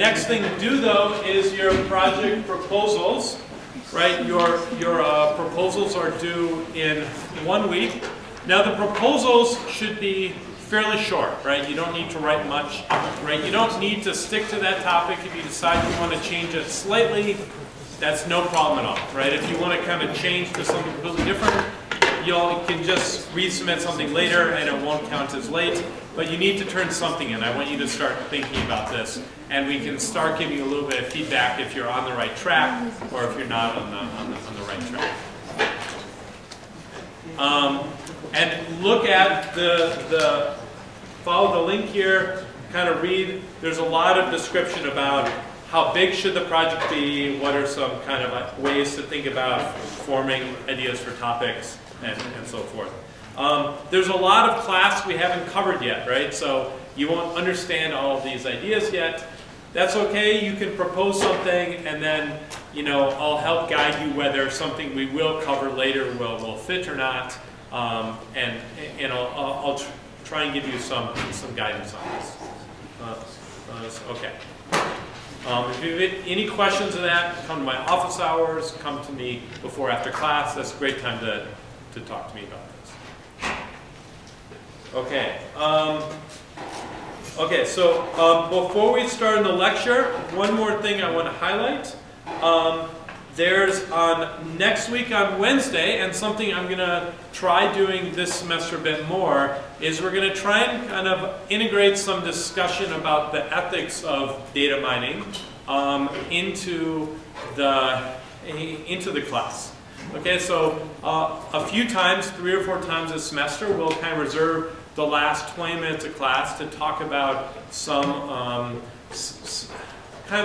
Next thing to do, though, is your project proposals, right? Your proposals are due in 1 week. Now, the proposals should be fairly short, right? You don't need to write much, right? You don't need to stick to that topic. If you decide you want to change it slightly, that's no problem at all, right? If you want to kind of change to something completely different, you can just resubmit something later and it won't count as late. But you need to turn something in. I want you to start thinking about this, and we can start giving you a little bit of feedback if you're on the right track or if you're not on the right track. And look at follow the link here, kind of read. There's a lot of description about how big should the project be, what are some kind of ways to think about forming ideas for topics, and so forth. There's a lot of class we haven't covered yet, right? So you won't understand all of these ideas yet. That's okay. You can propose something, and then I'll help guide you whether something we will cover later will fit or not. And I'll try and give you some guidance on this. Okay. If you have any questions of that, come to my office hours. Come to me before after class. That's a great time to talk to me about this. Okay. So before we start in the lecture, one more thing I want to highlight. There's on next week on Wednesday, and something I'm going to try doing this semester a bit more, is we're going to try and kind of integrate some discussion about the ethics of data mining into the class. Okay, so a few times, 3 or 4 times this semester, we'll kind of reserve the last 20 minutes of class to talk about some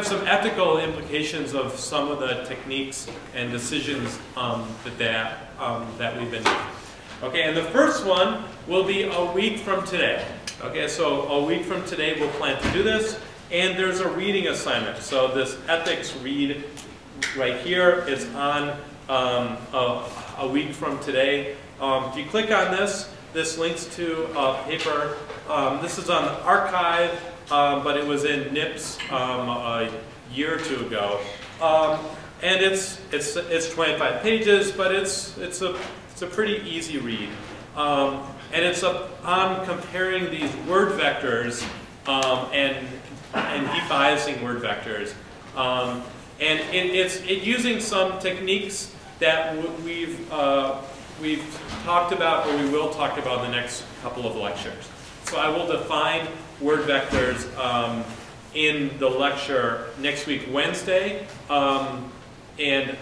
some ethical implications of some of the techniques and decisions that we've been doing. Okay, and the first one will be a week from today. Okay, so a week from today we'll plan to do this, and there's a reading assignment. So this ethics read right here is on a week from today. If you click on this links to a paper. This is on the archive, but it was in NIPS a year or two ago. And it's 25 pages, but it's a pretty easy read. And it's on comparing these word vectors and debiasing word vectors. And it's using some techniques that we've talked about, or we will talk about in the next couple of lectures. So I will define word vectors in the lecture next week, Wednesday. And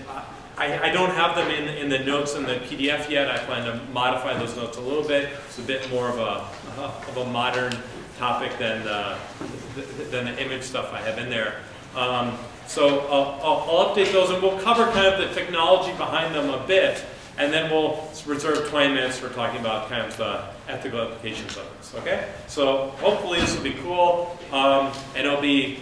I don't have them in the notes in the PDF yet. I plan to modify those notes a little bit. It's a bit more of a modern topic than the image stuff I have in there. So I'll update those, and we'll cover kind of the technology behind them a bit, and then we'll reserve 20 minutes for talking about kind of the ethical implications of this. Okay? So hopefully this will be cool, and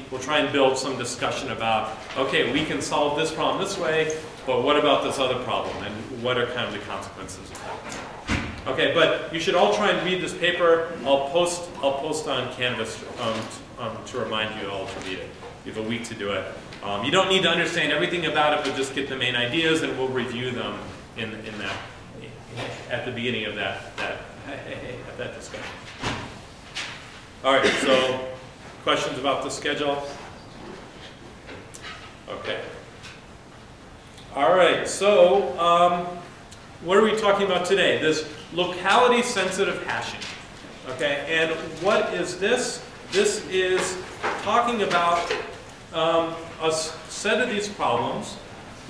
we'll try and build some discussion about, okay, we can solve this problem this way, but what about this other problem, and what are kind of the consequences of that? Okay, but you should all try and read this paper. I'll post on Canvas to remind you all to read it. You have a week to do it. You don't need to understand everything about it, but just get the main ideas, and we'll review them in that at the beginning of that discussion. All right. So, questions about the schedule? Okay. All right. So, what are we talking about today? This locality-sensitive hashing. Okay. And what is this? This is talking about a set of these problems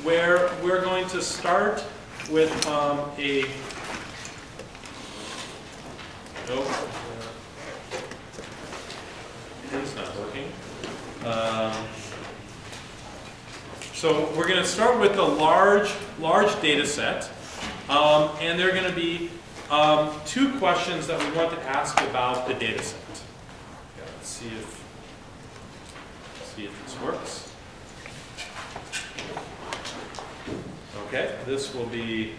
where we're going to start with it's not working. So we're going to start with a large data set, and there are going to be 2 questions that we want to ask about the data set. Okay, let's see if this works. Okay, this will be,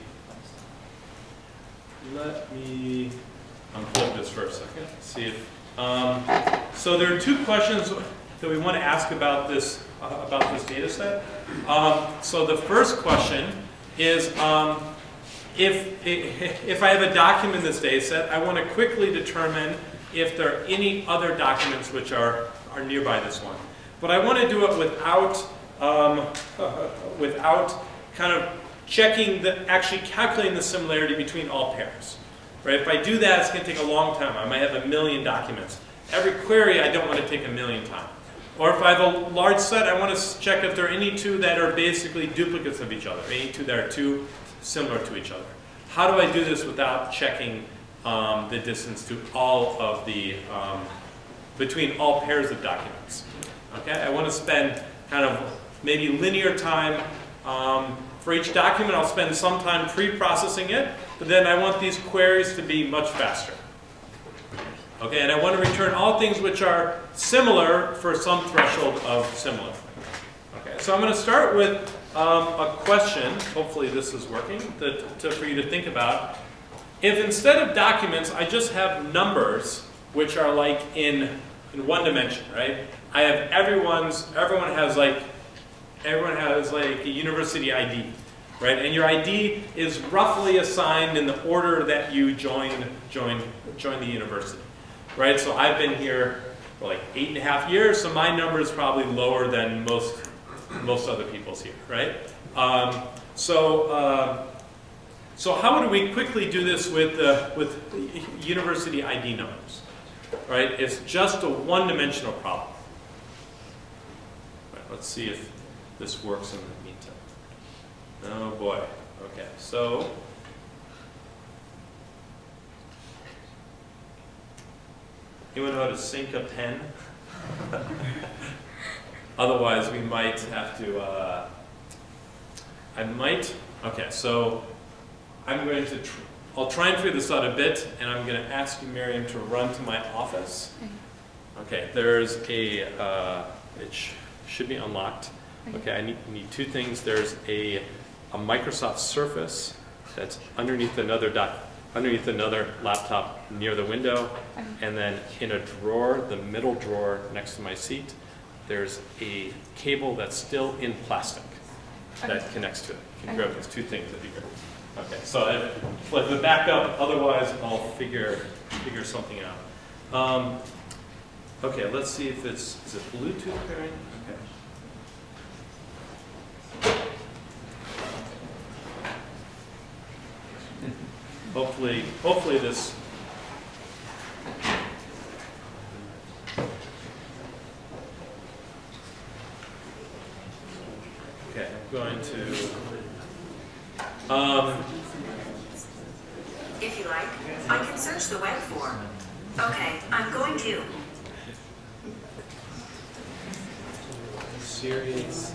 let me unplug this for a second. See if, so there are 2 questions. we want to ask about this data set. So the first question is, if I have a document in this data set, I want to quickly determine if there are any other documents which are nearby this one. But I want to do it without kind of actually calculating the similarity between all pairs. Right? If I do that, it's going to take a long time. I might have 1 million documents. Every query I don't want to take 1 million times. Or if I have a large set, I want to check if there are any two that are basically duplicates of each other, any two that are too similar to each other. How do I do this without checking the distance to all of the, between all pairs of documents? Okay, I want to spend kind of maybe linear time for each document. I'll spend some time pre-processing it, but then I want these queries to be much faster. Okay, and I want to return all things which are similar for some threshold of similar. Okay, so I'm going to start with a question. Hopefully this is working for you to think about. If instead of documents, I just have numbers which are like in one dimension, right? I have everyone has like a university ID, right? And your ID is roughly assigned in the order that you join the university. Right, so I've been here for like 8.5 years, so my number is probably lower than most other people's here, right? So how would we quickly do this with university ID numbers? Right, it's just a one-dimensional problem. Right, let's see if this works in the meantime. Oh boy. Okay, so. Anyone know how to sync a pen? Otherwise, we might have to, okay, so I'll try and figure this out a bit, and I'm going to ask you, Miriam, to run to my office. Okay, there's it should be unlocked. Okay, I need two things. There's a Microsoft Surface that's underneath another laptop near the window, and then in a drawer, the middle drawer next to my seat, there's a cable that's still in plastic that connects to it. Can you grab those two things? That'd be great. Okay, so if the backup, otherwise I'll figure something out. Okay, let's see if is it Bluetooth pairing? Okay. Hopefully this. Okay, I'm going to. If you like, I can search the web for. Okay, I'm going to. Serious.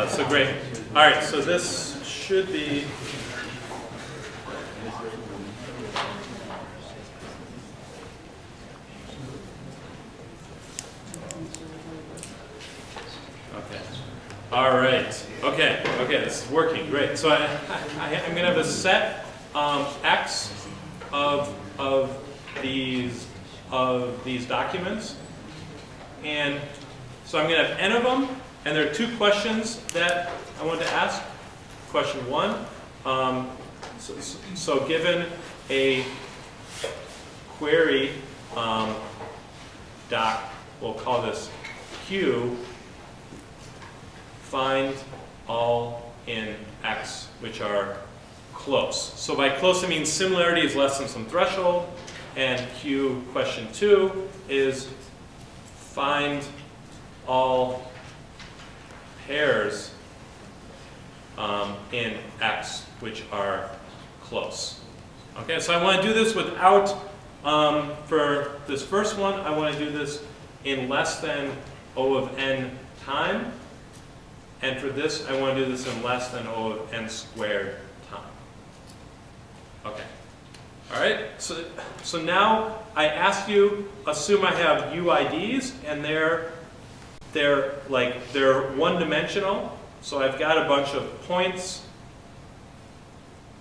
So great. All right, so this should be. Okay. All right. Okay. This is working. Great. So I'm going to have a set X of these documents, and so I'm going to have n of them. And there are two questions that I want to ask. Question one, so given a query doc, we'll call this Q, find all in X which are close. So by close I mean similarity is less than some threshold, and Q, question two, is find all pairs in X which are close. Okay, so I want to do this without, for this first one, I want to do this in less than O of n time. And for this, I want to do this in less than O of n squared time. Okay. All right. So now I ask you, assume I have UIDs, and they're one-dimensional. So I've got a bunch of points,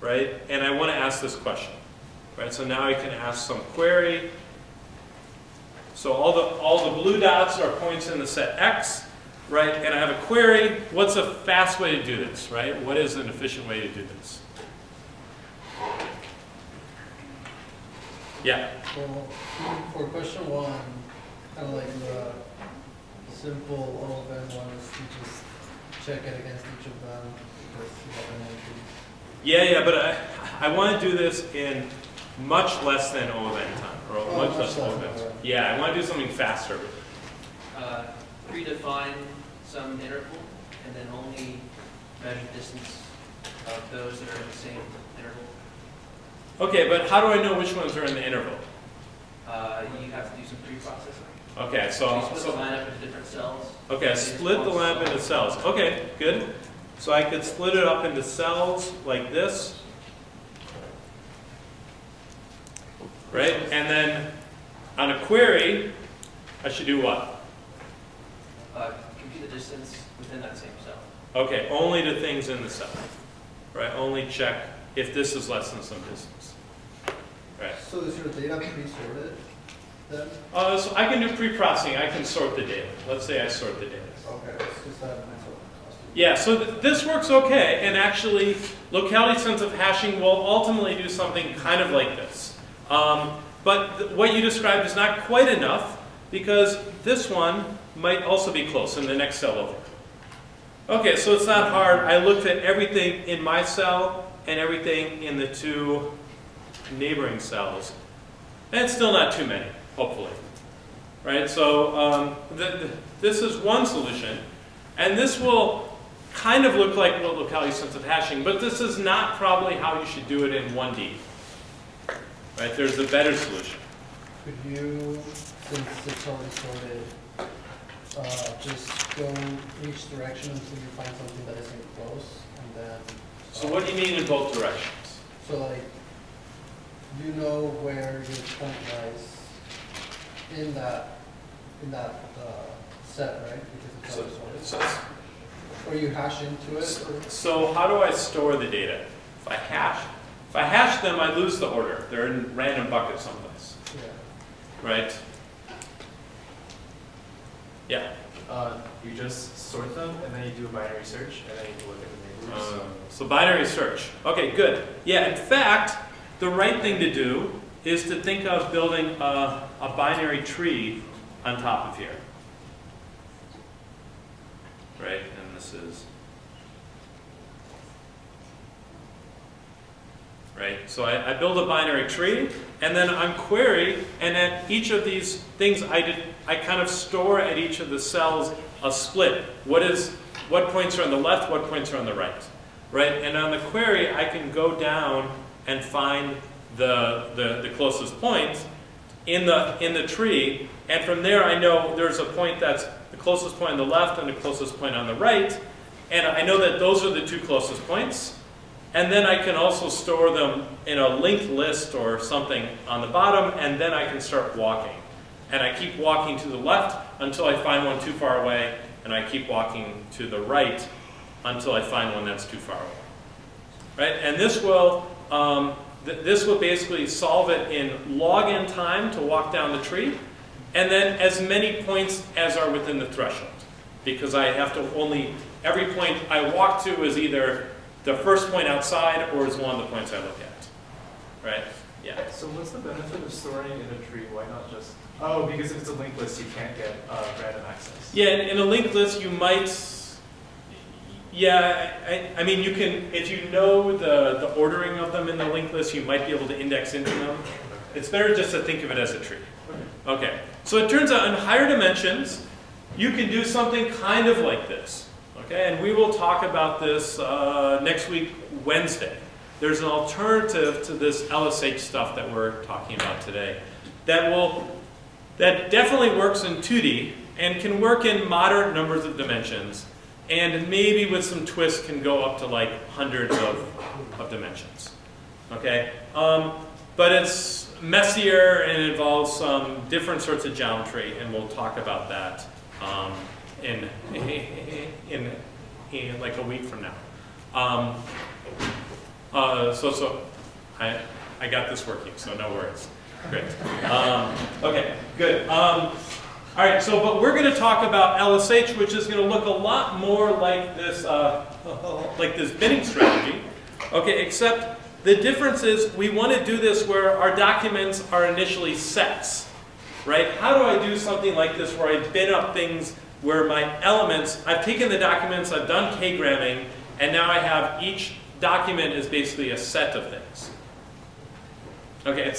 right? And I want to ask this question, right? So now I can ask some query. So all the blue dots are points in the set X. Right, and I have a query. What's a fast way to do this, right? What is an efficient way to do this? Yeah. Well, for question one, kind of like the simple O of n one is you just check it against each of them because you have an entry. Yeah, but I want to do this in much less than O of n time, or much less O of n time. Yeah, I want to do something faster. Predefine some interval, and then only measure distance of those that are in the same interval. Okay, but how do I know which ones are in the interval? You have to do some pre-processing. Okay, So you split the line up into different cells. Okay, split the lamp into cells. Okay, good. So I could split it up into cells like this. Right? And then on a query, I should do what? Compute the distance within that same cell. Okay, only to things in the cell. Right? Only check if this is less than some distance. Right? So is your data pre-sorted then? So I can do pre-processing. I can sort the data. Let's say I sort the data. Okay, it's just that nice one. Yeah, so this works okay, and actually locality-sensitive hashing will ultimately do something kind of like this. But what you described is not quite enough, because this one might also be close in the next cell over. Okay, so it's not hard. I looked at everything in my cell and everything in the two neighboring cells, and it's still not too many, hopefully. Right, so this is one solution, and this will kind of look like locality-sensitive hashing, but this is not probably how you should do it in 1D. Right, there's a better solution. Could you, since it's already sorted, just go each direction until you find something that isn't close, and then... So what do you mean in both directions? So like, you know where your point lies in that set, right? Because it's already sorted. Or you hash into it? So how do I store the data? If I hash them, I lose the order. They're in random buckets someplace. Yeah. Right? Yeah. You just sort them, and then you do a binary search, and then you look at the neighbors. So binary search. Okay, good. Yeah, in fact, the right thing to do is to think of building a binary tree on top of here. Right? And this is... Right? So I build a binary tree, and then on query, and at each of these things I kind of store at each of the cells a split. What points are on the left, what points are on the right. Right? And on the query, I can go down and find the closest point in the tree, and from there I know there's a point that's the closest point on the left and the closest point on the right, and I know that those are the two closest points. And then I can also store them in a linked list or something on the bottom, and then I can start walking. And I keep walking to the left until I find one too far away, and I keep walking to the right until I find one that's too far away. Right? And this will basically solve it in log n time to walk down the tree, and then as many points as are within the threshold. Because I have to every point I walk to is either the first point outside or is one of the points I look at. Right? Yeah. So what's the benefit of storing in a tree? Why not just... Oh, because if it's a linked list, you can't get random access. Yeah, in a linked list you might... Yeah, I mean you can, if you know the ordering of them in the linked list, you might be able to index into them. It's better just to think of it as a tree. Okay, so it turns out in higher dimensions, you can do something kind of like this. Okay, and we will talk about this next week, Wednesday. There's an alternative to this LSH stuff that we're talking about today that definitely works in 2D and can work in moderate numbers of dimensions, and maybe with some twists can go up to like hundreds of dimensions. Okay, but it's messier and involves some different sorts of geometry, and we'll talk about that in like a week from now. So I got this working, so no worries. Great. Okay, good. All right, so but we're going to talk about LSH, which is going to look a lot more like this binning strategy. Okay, except the difference is we want to do this where our documents are initially sets, right? How do I do something like this where I bin up things where my elements, I've taken the documents, I've done k-gramming, and now I have each document is basically a set of things. Okay,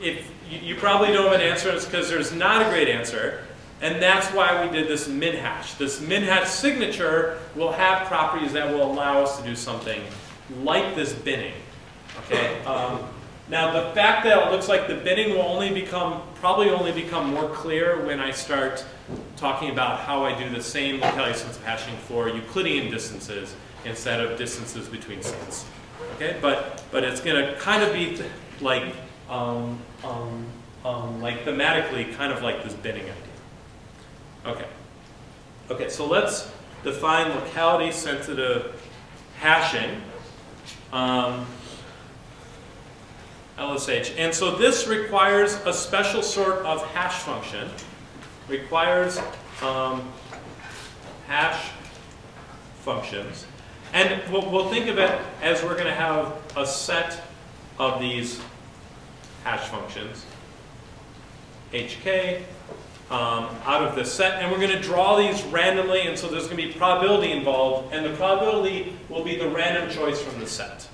if you probably don't have an answer, it's because there's not a great answer, and that's why we did this min hash. This min hash signature will have properties that will allow us to do something like this binning. Okay. Now the fact that it looks like the binning will probably only become more clear when I start talking about how I do the same locality-sensitive hashing for Euclidean distances instead of distances between sets. Okay, but it's going to kind of be like thematically kind of like this binning idea. Okay, so let's define locality-sensitive hashing. LSH. And so this requires a special sort of hash function. Requires hash functions. And we'll think of it as we're going to have a set of these hash functions, HK, out of this set. And we're going to draw these randomly, and so there's going to be probability involved. And the probability will be the random choice from the set.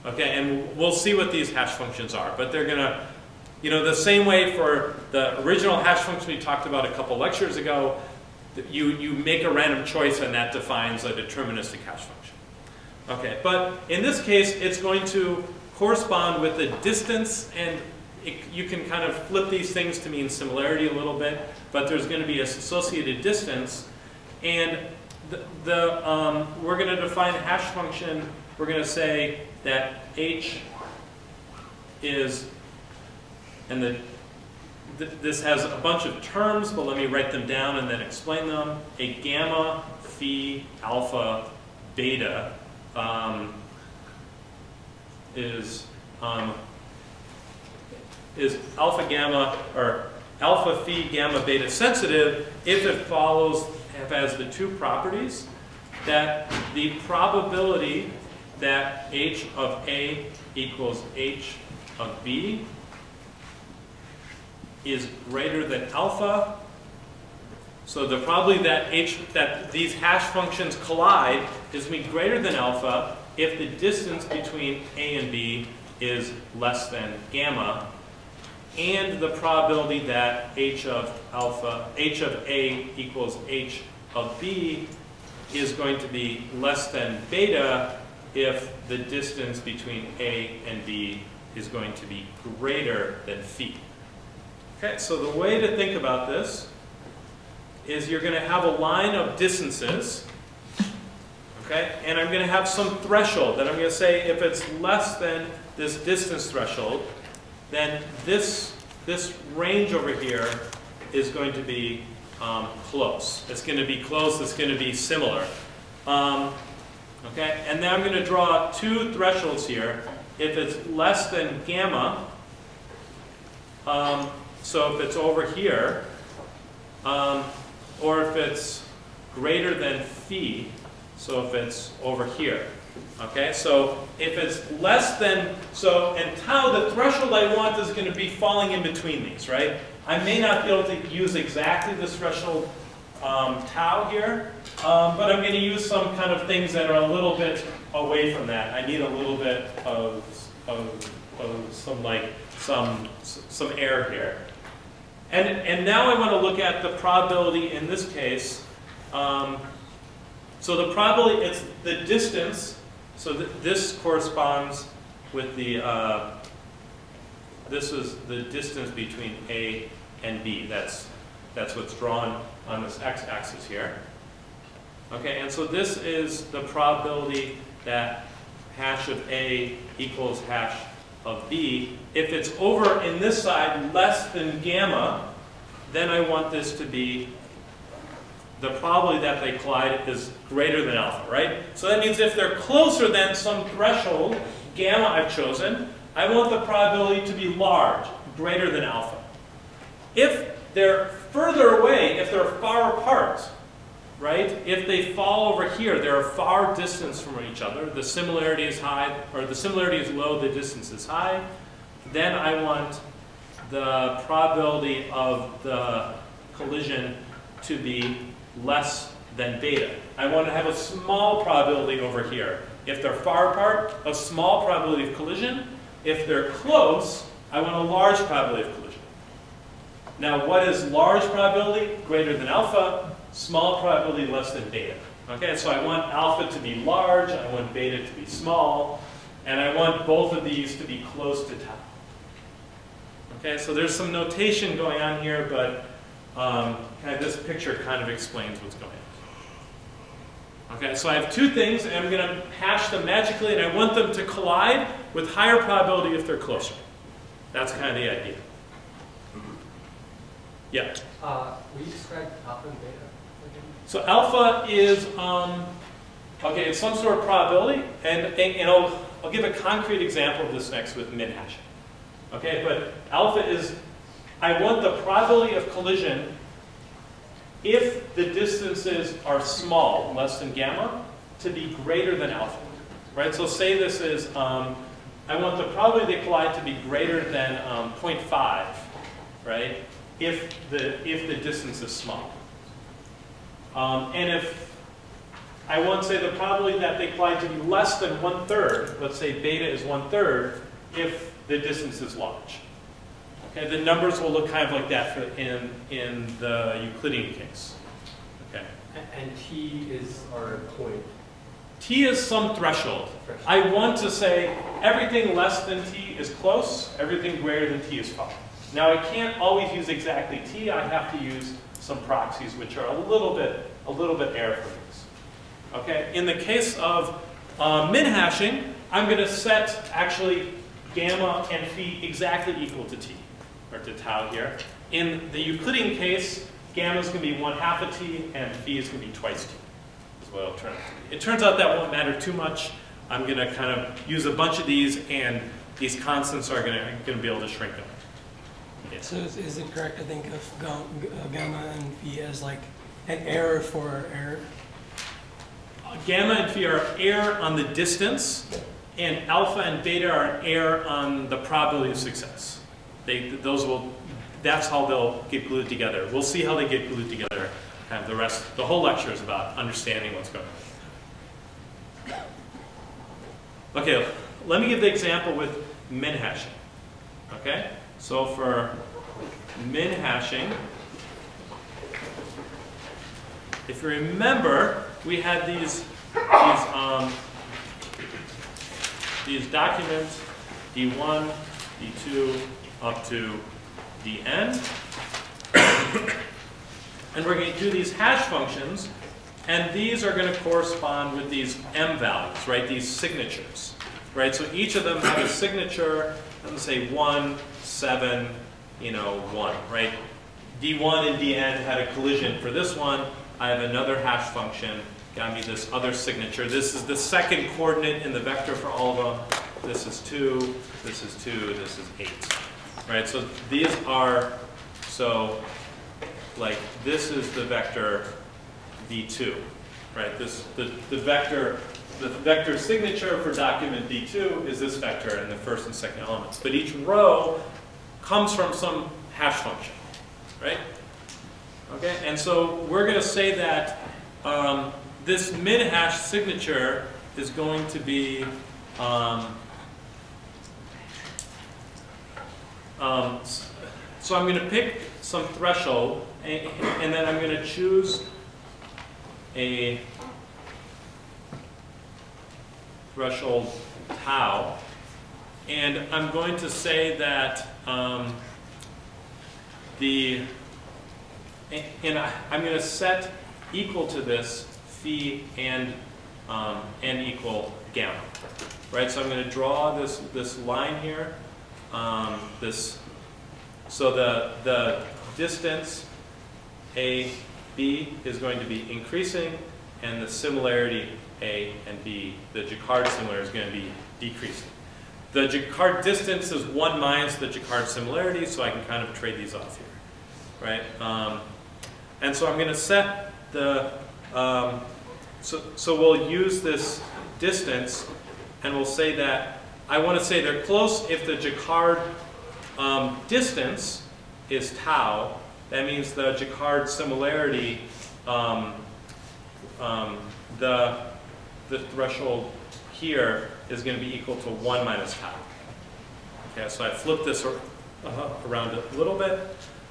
Okay, and we'll see what these hash functions are, but they're going to, the same way for the original hash function we talked about a couple lectures ago, you make a random choice and that defines a deterministic hash function. Okay, but in this case, it's going to correspond with the distance, and you can kind of flip these things to mean similarity a little bit, but there's going to be an associated distance, and we're going to define a hash function. We're going to say that H is, and this has a bunch of terms, but let me write them down and then explain them. A gamma, phi, alpha, beta is alpha gamma, or alpha phi gamma beta sensitive if it has the two properties that the probability that H of A equals H of B is greater than alpha. So the probability that these hash functions collide is going to be greater than alpha if the distance between A and B is less than gamma, and the probability that H of A equals H of B is going to be less than beta if the distance between A and B is going to be greater than phi. Okay, so the way to think about this is you're going to have a line of distances, okay, and I'm going to have some threshold that I'm going to say if it's less than this distance threshold, then this range over here is going to be close. It's going to be close, it's going to be similar. Okay, and then I'm going to draw two thresholds here. If it's less than gamma, so if it's over here, or if it's greater than phi, so if it's over here. Okay, so if it's less than, and tau, the threshold I want is going to be falling in between these, right? I may not be able to use exactly this threshold tau here, but I'm going to use some kind of things that are a little bit away from that. I need a little bit of some air here. And now I want to look at the probability in this case. So the probability, it's the distance. So this corresponds with this is the distance between A and B. That's That's what's drawn on this x-axis here. Okay, and so this is the probability that hash of A equals hash of B. If it's over in this side less than gamma, then I want this to be the probability that they collide is greater than alpha, right? So that means if they're closer than some threshold, gamma I've chosen, I want the probability to be large, greater than alpha. If they're further away, if they're far apart, right? If they fall over here, they're a far distance from each other, the similarity is high, or the similarity is low, the distance is high, then I want the probability of the collision to be less than beta. I want to have a small probability over here. If they're far apart, a small probability of collision. If they're close, I want a large probability of collision. Now, what is large probability? Greater than alpha. Small probability less than beta. Okay, so I want alpha to be large, I want beta to be small, and I want both of these to be close to tau. Okay, so there's some notation going on here, but kind of this picture kind of explains what's going on. Okay, so I have two things, and I'm going to hash them magically, and I want them to collide with higher probability if they're closer. That's kind of the idea. Yeah? Will you describe alpha and beta again? So alpha is, okay, it's some sort of probability, and I'll give a concrete example of this next with min hashing. Okay, but alpha is, I want the probability of collision if the distances are small, less than gamma, to be greater than alpha. Right, so say this is, I want the probability they collide to be greater than 0.5, right, if the distance is small. And if I want, say, the probability that they collide to be less than 1/3, let's say beta is 1/3, if the distance is large. Okay, the numbers will look kind of like that in the Euclidean case. Okay. And T is our point. T is some threshold. I want to say everything less than T is close, everything greater than T is far. Now I can't always use exactly T, I have to use some proxies which are a little bit error for these. Okay, in the case of min hashing, I'm going to set actually gamma and phi exactly equal to T, or to tau here. In the Euclidean case, gamma is going to be 1/2 of T and phi is going to be twice T. Is what it'll turn out to be. It turns out that won't matter too much. I'm going to kind of use a bunch of these, and these constants are going to be able to shrink them. Yes. So is it correct to think of gamma and phi as like an error for error? Gamma and phi are error on the distance, and alpha and beta are error on the probability of success. That's how they'll get glued together. We'll see how they get glued together. Kind of the whole lecture is about understanding what's going on. Okay, let me give the example with min hashing. Okay, so for min hashing, if you remember, we had these documents, D1, D2, up to Dn. And we're going to do these hash functions, and these are going to correspond with these m values, right? These signatures, right? So each of them have a signature, let's say 1, 7, 1, right? D1 and Dn had a collision. For this one, I have another hash function, got me this other signature. This is the second coordinate in the vector for all of them. This is 2, this is 2, this is 8. Right, so these are, like this is the vector V2, right? The vector signature for document D2 is this vector in the first and second elements. But each row comes from some hash function, right? Okay, and so we're going to say that this min hash signature is going to be so I'm going to pick some threshold, and then I'm going to choose a threshold tau, and I'm going to say that I'm going to set equal to this phi and equal gamma, right? So I'm going to draw this line here. So the distance A, B is going to be increasing, and the similarity A and B, the Jacquard similarity, is going to be decreasing. The Jacquard distance is 1 minus the Jacquard similarity, so I can kind of trade these off here, right? And so I'm going to set the, so we'll use this distance, and we'll say that, I want to say they're close if the Jacquard distance is tau. That means the Jacquard similarity, the threshold here is going to be equal to 1 minus tau. Okay, so I flip this around a little bit.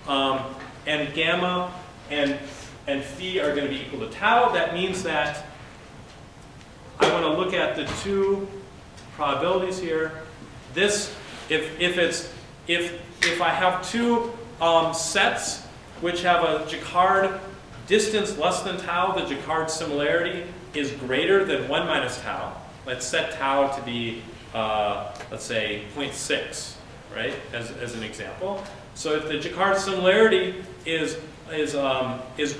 And gamma and phi are going to be equal to tau. That means that I want to look at the two probabilities here. This, if I have two sets which have a Jacquard distance less than tau, the Jacquard similarity is greater than 1 minus tau. Let's set tau to be, let's say, 0.6, right, as an example. So if the Jacquard similarity is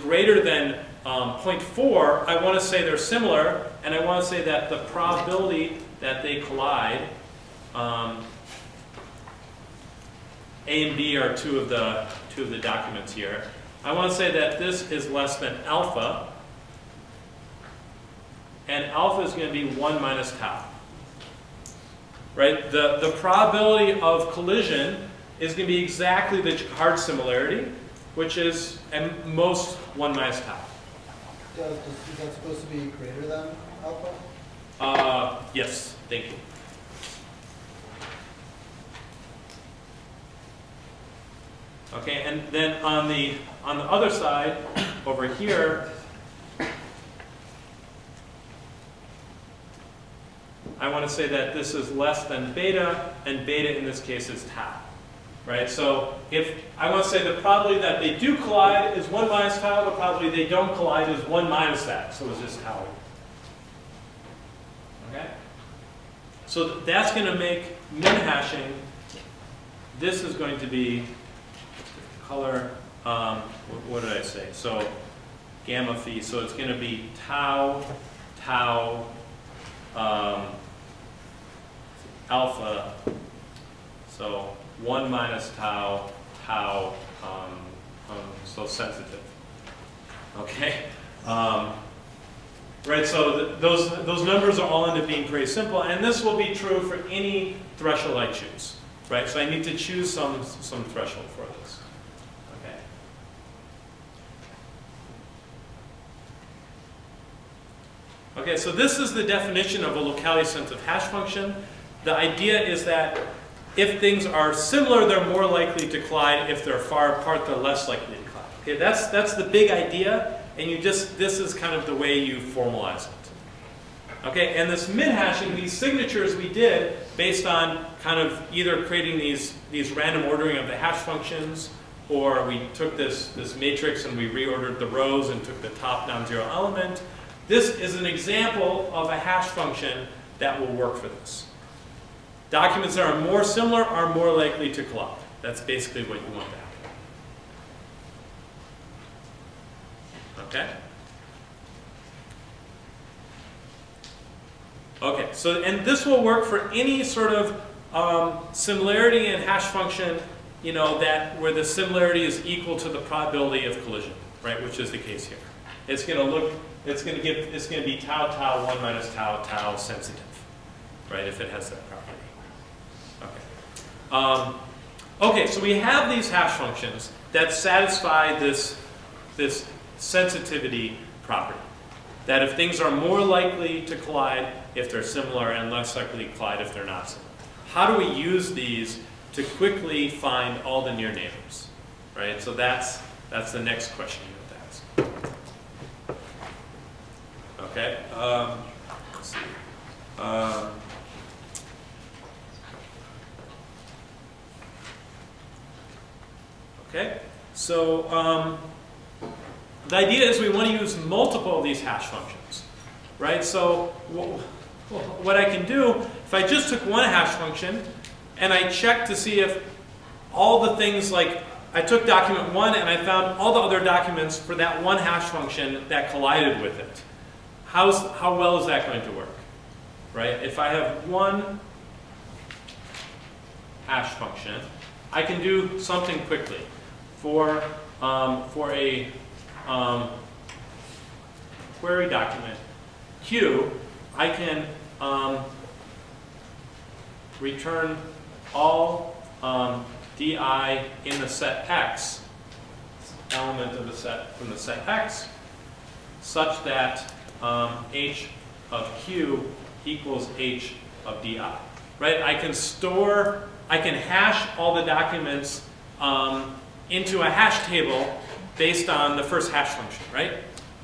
greater than 0.4, I want to say they're similar, and I want to say that the probability that they collide, A and B are two of the documents here. I want to say that this is less than alpha, and alpha is going to be 1 minus tau. Right? The probability of collision is going to be exactly the Jacquard similarity, which is at most 1 minus tau. Is that supposed to be greater than alpha? Yes, thank you. Okay, and then on the other side, over here, I want to say that this is less than beta, and beta in this case is tau. Right? So if I want to say the probability that they do collide is 1 minus tau, the probability they don't collide is 1 minus that. So it's just tau. Okay? So that's going to make min hashing. This is going to be color, what did I say? So gamma phi. So it's going to be tau, tau, alpha. So 1 minus tau, tau, so sensitive. Okay? Right, so those numbers are all end up being pretty simple, and this will be true for any threshold I choose. Right, so I need to choose some threshold for this. Okay. Okay, so this is the definition of a locality-sensitive hash function. The idea is that if things are similar, they're more likely to collide. If they're far apart, they're less likely to collide. Okay, that's the big idea, and this is kind of the way you formalize it. Okay, and this min-hashing, these signatures we did based on kind of either creating these random ordering of the hash functions, or we took this matrix and we reordered the rows and took the top non-zero element. This is an example of a hash function that will work for this. Documents that are more similar are more likely to collide. That's basically what you want to happen. Okay? Okay, so, and this will work for any sort of similarity in hash function, you know, where the similarity is equal to the probability of collision, right, which is the case here. It's going to be tau, tau, 1 minus tau, tau sensitive, right, if it has that property. Okay, so we have these hash functions that satisfy this sensitivity property. That if things are more likely to collide if they're similar and less likely to collide if they're not similar. How do we use these to quickly find all the near neighbors? Right, so that's the next question you have to ask. Okay, let's see. Okay, so the idea is we want to use multiple of these hash functions, right? So what I can do, if I just took one hash function and I checked to see if all the things, like I took document 1 and I found all the other documents for that one hash function that collided with it. How well is that going to work, right? If I have one hash function, I can do something quickly. For a query document Q, I can return all di in the set X, element of the set from the set X, such that H of Q equals H of di. Right? I can hash all the documents into a hash table based on the first hash function, right?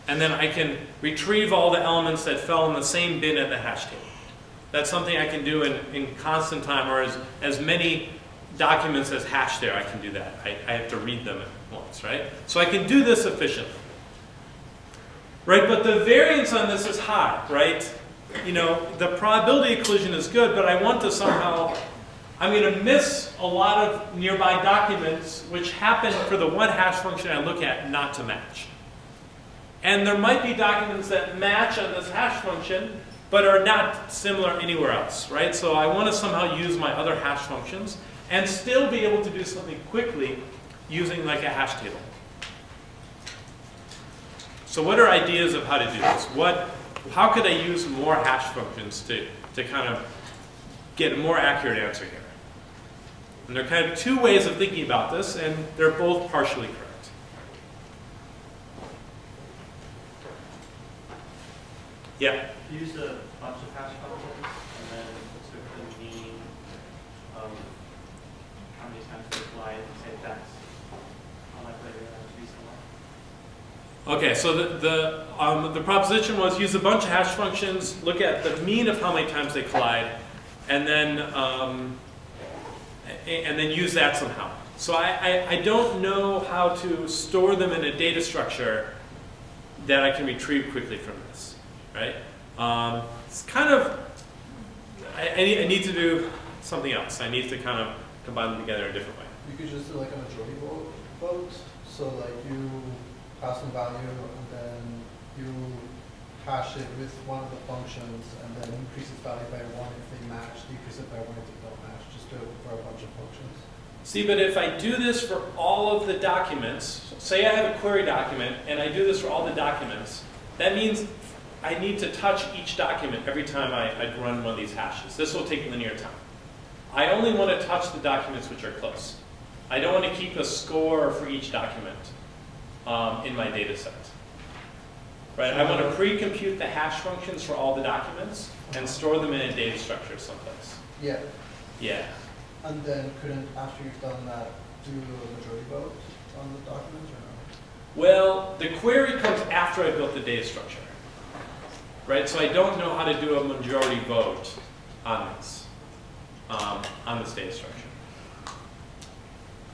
And then I can retrieve all the elements that fell in the same bin at the hash table. That's something I can do in constant time, or as many documents as hash there, I can do that. I have to read them at once, right? So I can do this efficiently. Right, but the variance on this is high, right? You know, the probability of collision is good, but I want to somehow, I'm going to miss a lot of nearby documents which happen for the one hash function I look at not to match. And there might be documents that match on this hash function, but are not similar anywhere else, right? So I want to somehow use my other hash functions and still be able to do something quickly using like a hash table. So what are ideas of how to do this? How could I use more hash functions to kind of get a more accurate answer here? And there are kind of two ways of thinking about this, and they're both partially correct. Yeah? Use a bunch of hash functions and then sort of the mean of how many times they collide and say that's how likely they are to be similar. Okay, so the proposition was use a bunch of hash functions, look at the mean of how many times they collide, and then use that somehow. So I don't know how to store them in a data structure that I can retrieve quickly from this, right? It's kind of, I need to do something else. I need to kind of combine them together in a different way. You could just do like a majority vote. So like you pass some value and then you hash it with one of the functions and then increase its value by 1 if they match, decrease it by 1 if they don't match. Just do it for a bunch of functions. See, but if I do this for all of the documents, say I have a query document and I do this for all the documents, that means I need to touch each document every time I run one of these hashes. This will take linear time. I only want to touch the documents which are close. I don't want to keep a score for each document in my data set. Right? I want to pre-compute the hash functions for all the documents and store them in a data structure someplace. Yeah. Yeah. And then couldn't, after you've done that, do a majority vote on the documents or no? Well, the query comes after I built the data structure. Right? So I don't know how to do a majority vote on this data structure.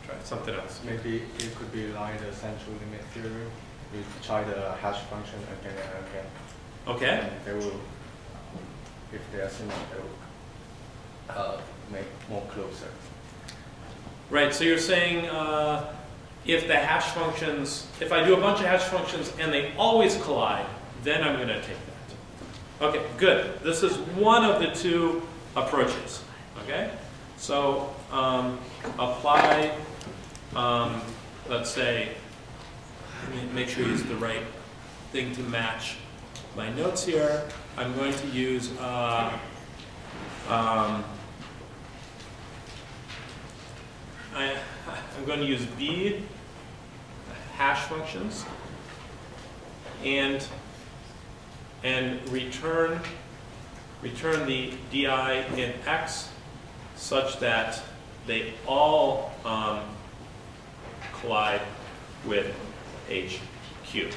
Try something else. Maybe it could be like the central limit theorem. You try the hash function again and again. Okay. And they will, if they are similar, they will make more closer. Right, so you're saying if the hash functions, if I do a bunch of hash functions and they always collide, then I'm going to take that. Okay, good. This is one of the two approaches. Okay, so apply, let's say, let me make sure I use the right thing to match my notes here. I'm going to use I'm going to use B hash functions and return the di in X such that they all collide with HQ.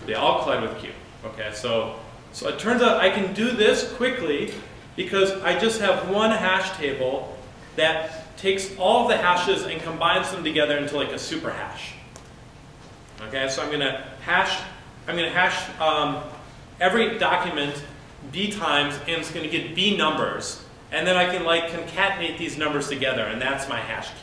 They all collide with Q. Okay, so it turns out I can do this quickly because I just have one hash table that takes all of the hashes and combines them together into like a super hash. Okay, so I'm going to hash every document b times, and it's going to get b numbers, and then I can like concatenate these numbers together, and that's my hash key.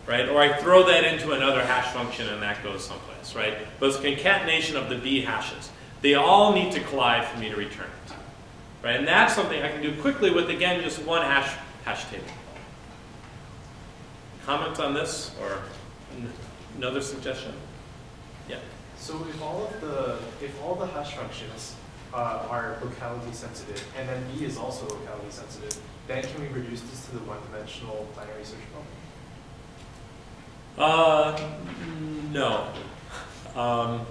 Right? Or I throw that into another hash function and that goes someplace, right? But it's concatenation of the b hashes. They all need to collide for me to return it. Right? And that's something I can do quickly with, again, just one hash table. Comments on this or another suggestion? Yeah. So if all the hash functions are locality sensitive, and then B is also locality sensitive, then can we reduce this to the one-dimensional binary search problem? No. I'm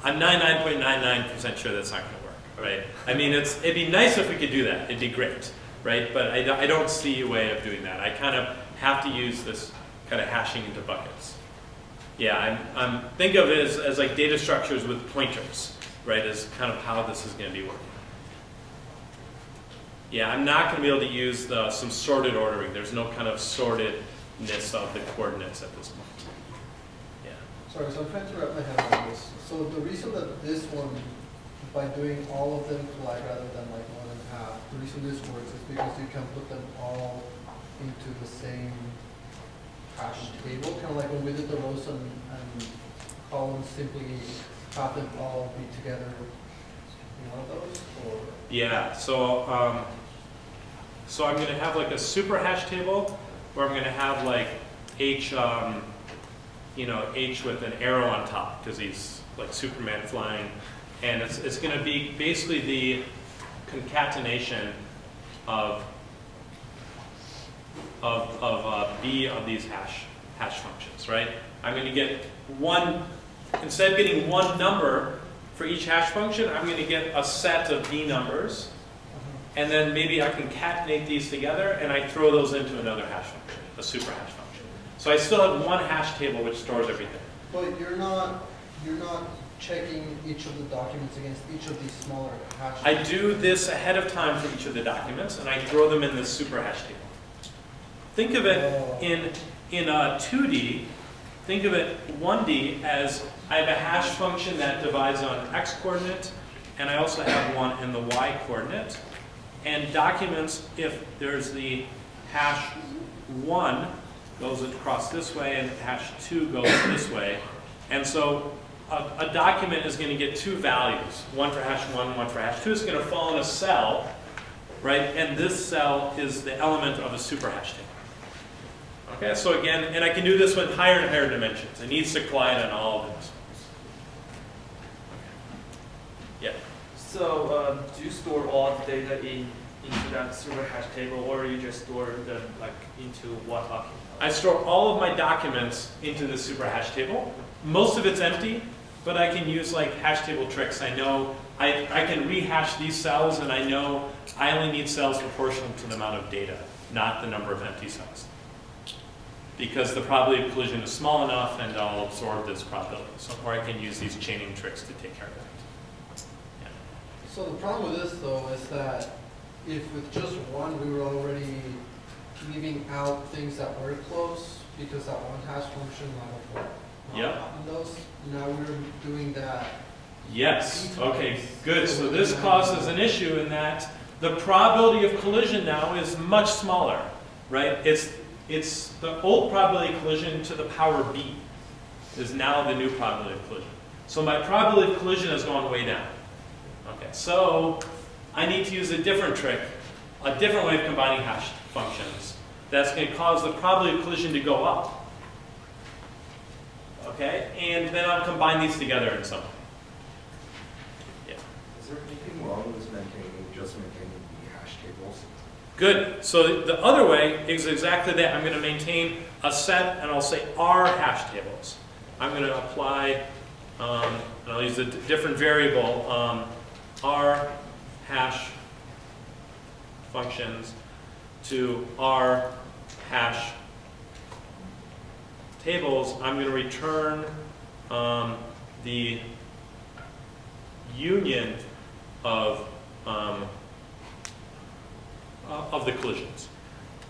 99.99% sure that's not going to work, right? I mean, it'd be nice if we could do that. It'd be great, right? But I don't see a way of doing that. I kind of have to use this kind of hashing into buckets. Yeah, I'm think of it as like data structures with pointers, right? As kind of how this is going to be working. Yeah, I'm not going to be able to use some sorted ordering. There's no kind of sortedness of the coordinates at this point. Yeah. Sorry, so I'm trying to wrap my head around this. So the reason that this one, by doing all of them collide rather than like one and a half, the reason this works is because you can put them all into the same hash table, kind of like when we did the rows and columns, simply have them all be together in one of those, or? Yeah, so I'm going to have like a super hash table where I'm going to have like H, H with an arrow on top because he's like Superman flying, and it's going to be basically the concatenation of B of these hash functions, right? I'm going to get one, instead of getting one number for each hash function, I'm going to get a set of B numbers, and then maybe I concatenate these together, and I throw those into another hash function, a super hash function. So I still have one hash table which stores everything. But you're not checking each of the documents against each of these smaller hash. I do this ahead of time for each of the documents, and I throw them in this super hash table. Think of it in 2D. Think of it 1D as I have a hash function that divides on x coordinate, and I also have one in the y coordinate. And documents, if there's the hash 1 goes across this way and hash 2 goes this way. And so a document is going to get two values, one for hash 1, one for hash 2. It's going to fall in a cell, right? And this cell is the element of a super hash table. Okay, so again, and I can do this with higher and higher dimensions. It needs to collide on all of this. Okay. Yeah. So do you store all the data into that super hash table, or you just store them like into one document? I store all of my documents into the super hash table. Most of it's empty, but I can use like hash table tricks. I know I can rehash these cells, and I know I only need cells proportional to the amount of data, not the number of empty cells. Because the probability of collision is small enough, and I'll absorb this probability. So, or I can use these chaining tricks to take care of that. Yeah. So the problem with this, though, is that if with just one we were already leaving out things that were close, because that one hash function might have Yep. gotten those, now we're doing that. Yes. Okay, good. So this causes an issue in that the probability of collision now is much smaller, right? It's the old probability of collision to the power b is now the new probability of collision. So my probability of collision has gone way down. Okay, so I need to use a different trick, a different way of combining hash functions that's going to cause the probability of collision to go up. Okay, and then I'll combine these together in some way. Yeah. Is there anything wrong with just maintaining the hash tables? Good. So the other way is exactly that. I'm going to maintain a set, and I'll say R hash tables. I'm going to apply, and I'll use a different variable, R hash functions to R hash tables. I'm going to return the union of of the collisions.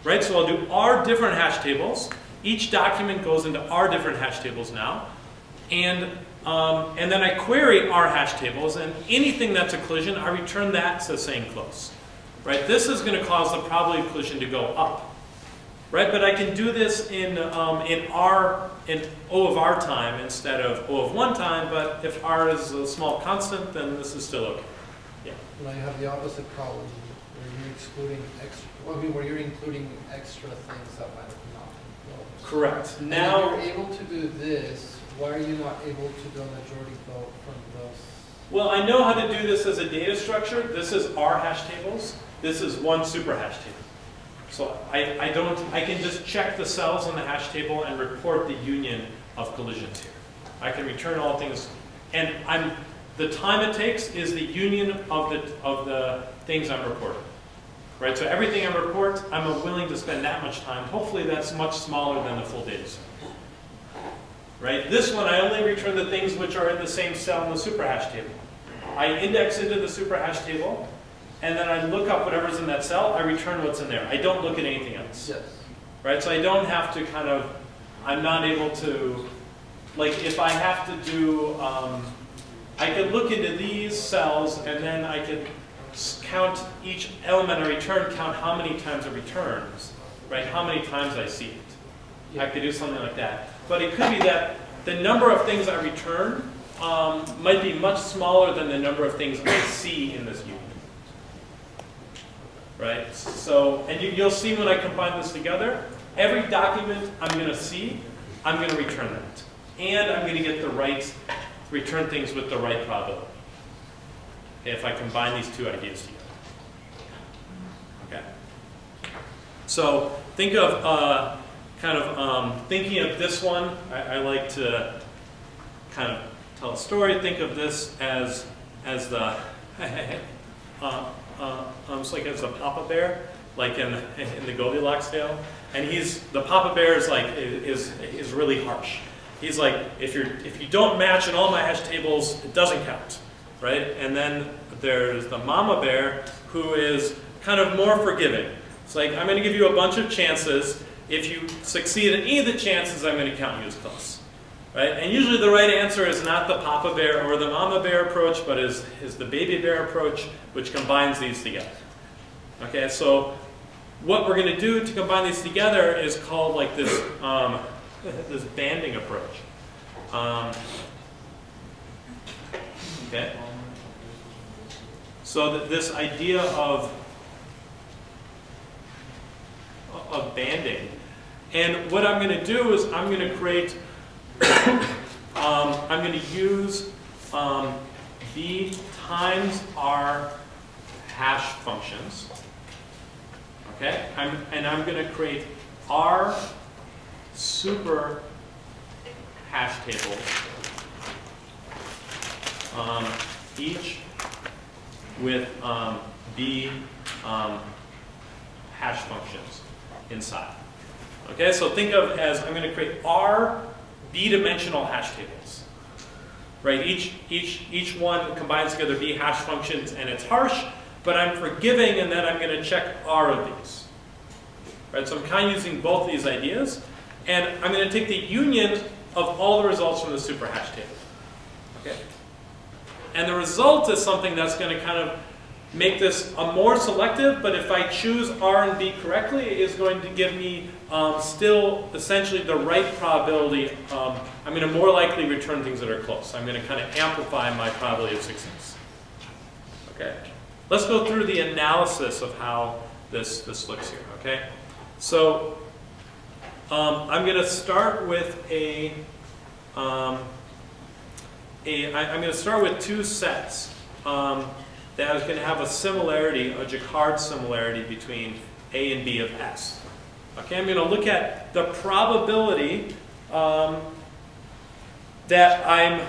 Right, so I'll do R different hash tables. Each document goes into R different hash tables now. And then I query R hash tables, and anything that's a collision, I return that to saying close. Right, this is going to cause the probability of collision to go up. Right, but I can do this in O of R time instead of O of 1 time, but if R is a small constant, then this is still okay. Yeah. Now you have the opposite problem where you're excluding extra, well, I mean, where you're including extra things that might have not been closed. Correct. And Now, if you're able to do this, why are you not able to do a majority vote from those? well, I know how to do this as a data structure. This is R hash tables. This is one super hash table. So I can just check the cells on the hash table and report the union of collisions here. I can return all things, and the time it takes is the union of the things I'm reporting. Right, so everything I report, I'm willing to spend that much time. Hopefully that's much smaller than the full data set. Right, this one I only return the things which are in the same cell in the superhash table. I index into the superhash table, and then I look up whatever's in that cell, I return what's in there. I don't look at anything else. Yes. Right, so I don't have to I'm not able to, like if I have to do, I can look into these cells and then I can count each element I return, count how many times it returns, right? How many times I see it. I could do something like that. But it could be that the number of things I return might be much smaller than the number of things I see in this union. Right? So, and you'll see when I combine this together, every document I'm going to see, I'm going to return that. And I'm going to get the right, return things with the right probability. Okay, if I combine these two ideas together. Okay. So think of thinking of this one. I like to kind of tell a story. Think of this as the it's like as a Papa Bear, like in the Goldilocks tale. And the Papa Bear is really harsh. He's like, if you don't match in all my hash tables, it doesn't count. Right? And then there's the mama bear who is kind of more forgiving. It's like, I'm going to give you a bunch of chances. If you succeed in any of the chances, I'm going to count you as close. Right? And usually the right answer is not the papa bear or the mama bear approach, but is the baby bear approach, which combines these together. Okay, so what we're going to do to combine these together is called like this, this banding approach. Okay. So this idea of banding, and what I'm going to do is I'm going to create, I'm going to use B times R hash functions. Okay, and I'm going to create R super hash tables, each with B hash functions inside. Okay, so think of as I'm going to create R B-dimensional hash tables. Right, each one combines together B hash functions, and it's harsh, but I'm forgiving, and then I'm going to check R of these. Right, so I'm kind of using both these ideas, and I'm going to take the union of all the results from the super hash table. Okay. And the result is something that's going to kind of make this a more selective, but if I choose R and B correctly, it is going to give me still essentially the right probability. I'm going to more likely return things that are close. I'm going to kind of amplify my probability of success. Okay. Let's go through the analysis of how this looks here. Okay. So I'm going to start with I'm going to start with two sets that is going to have a similarity, a Jacquard similarity between A and B of S. Okay, I'm going to look at the probability that I'm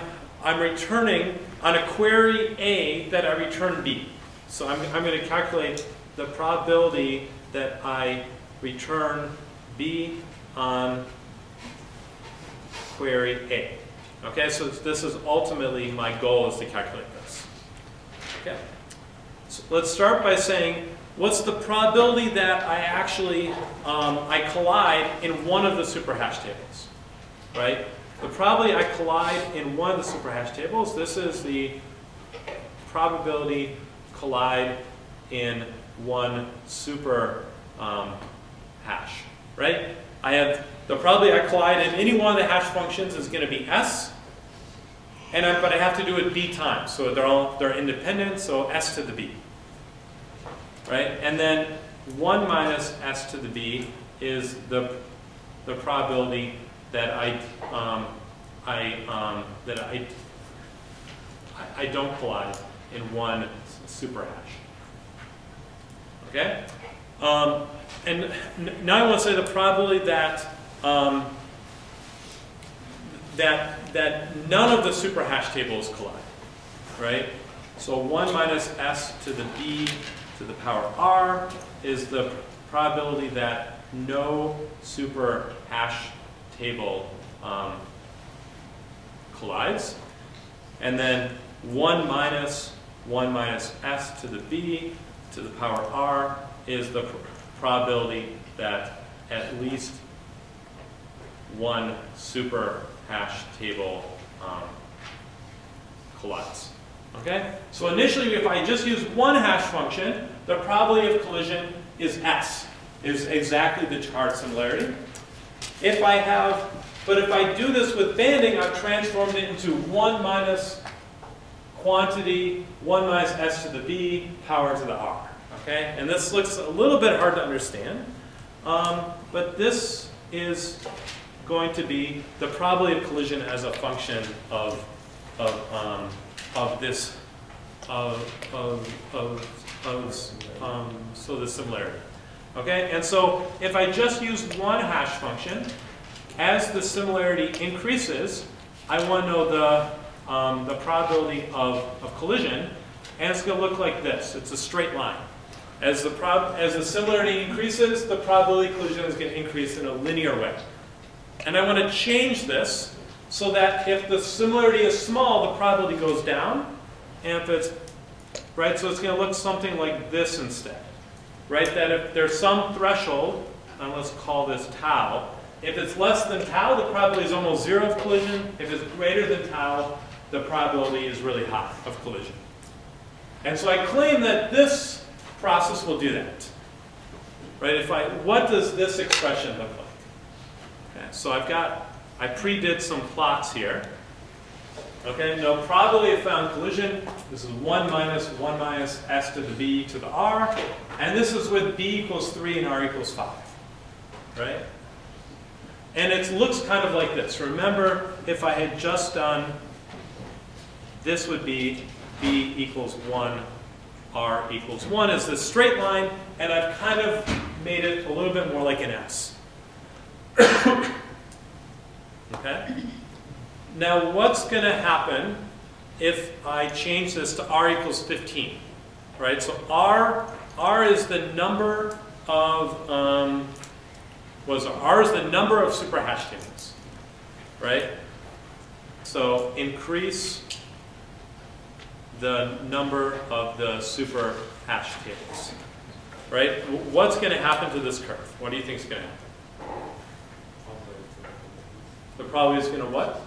returning on a query A that I return B. So I'm going to calculate the probability that I return B on query A. Okay, so this is ultimately my goal, is to calculate this. Okay, so let's start by saying what's the probability that I actually, I collide in one of the superhash tables, right? The probability I collide in one of the superhash tables, this is the probability collide in one super hash, right? I have the probability I collide in any one of the hash functions is going to be s, but I have to do it b times, so they're independent, so s to the b, right? And then 1 minus s to the b is the probability that I don't collide in one super hash. Okay? And now I want to say the probability that that none of the super hash tables collide, right? So 1 minus s to the b to the power r is the probability that no super hash table collides. And then 1 minus s to the b to the power r is the probability that at least one super hash table collides. Okay? So initially, if I just use one hash function, the probability of collision is s, is exactly the Chart similarity. If I do this with banding, I've transformed it into 1 minus quantity, 1 minus s to the b, power to the r. Okay? And this looks a little bit hard to understand, but this is going to be the probability of collision as a function of this so the similarity. Okay, and so if I just use one hash function, as the similarity increases, I want to know the probability of collision, and it's going to look like this. It's a straight line. As the similarity increases, the probability of collision is going to increase in a linear way. And I want to change this so that if the similarity is small, the probability goes down. And if it's, right, so it's going to look something like this instead. Right, that if there's some threshold, and let's call this tau, if it's less than tau, the probability is almost zero of collision. If it's greater than tau, the probability is really high of collision. And so I claim that this process will do that. Right, what does this expression look like? Okay, so I pre-did some plots here. Okay, no probability of found collision. This is 1 minus s to the b to the r. And this is with b equals 3 and r equals 5. Right? And it looks kind of like this. Remember, if I had just done, this would be b equals 1, r equals 1 is this straight line. And I've kind of made it a little bit more like an s. Okay? Now, what's going to happen if I change this to r equals 15? Right? So r is the number of r is the number of super hash tables. Right? So increase the number of the super hash tables. Right? What's going to happen to this curve? What do you think is going to happen? The probability is going to what?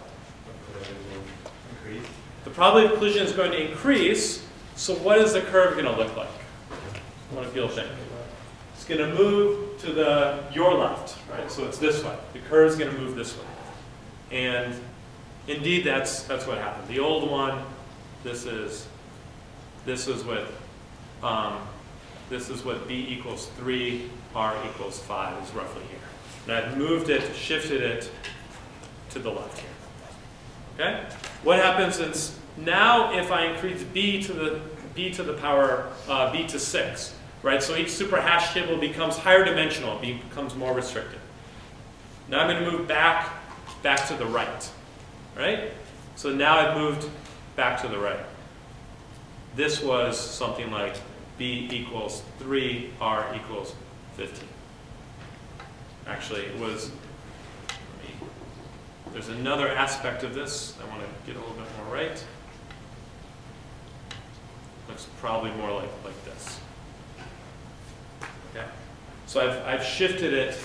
The probability of collision is going to increase, so what is the curve going to look like? What do you think? It's going to move to your left, right? So it's this way. The curve is going to move this way. And indeed, that's what happened. The old one, this is what b equals 3, r equals 5 is roughly here. And I've moved it, shifted it to the left here. Okay? What happens is now if I increase b to the power b to 6, right? So each super hash table becomes higher dimensional, becomes more restricted. Now I'm going to move back to the right, right? So now I've moved back to the right. This was something like b equals 3, r equals 15. Actually, it was. There's another aspect of this I want to get a little bit more right. Looks probably more like this. Okay, so I've shifted it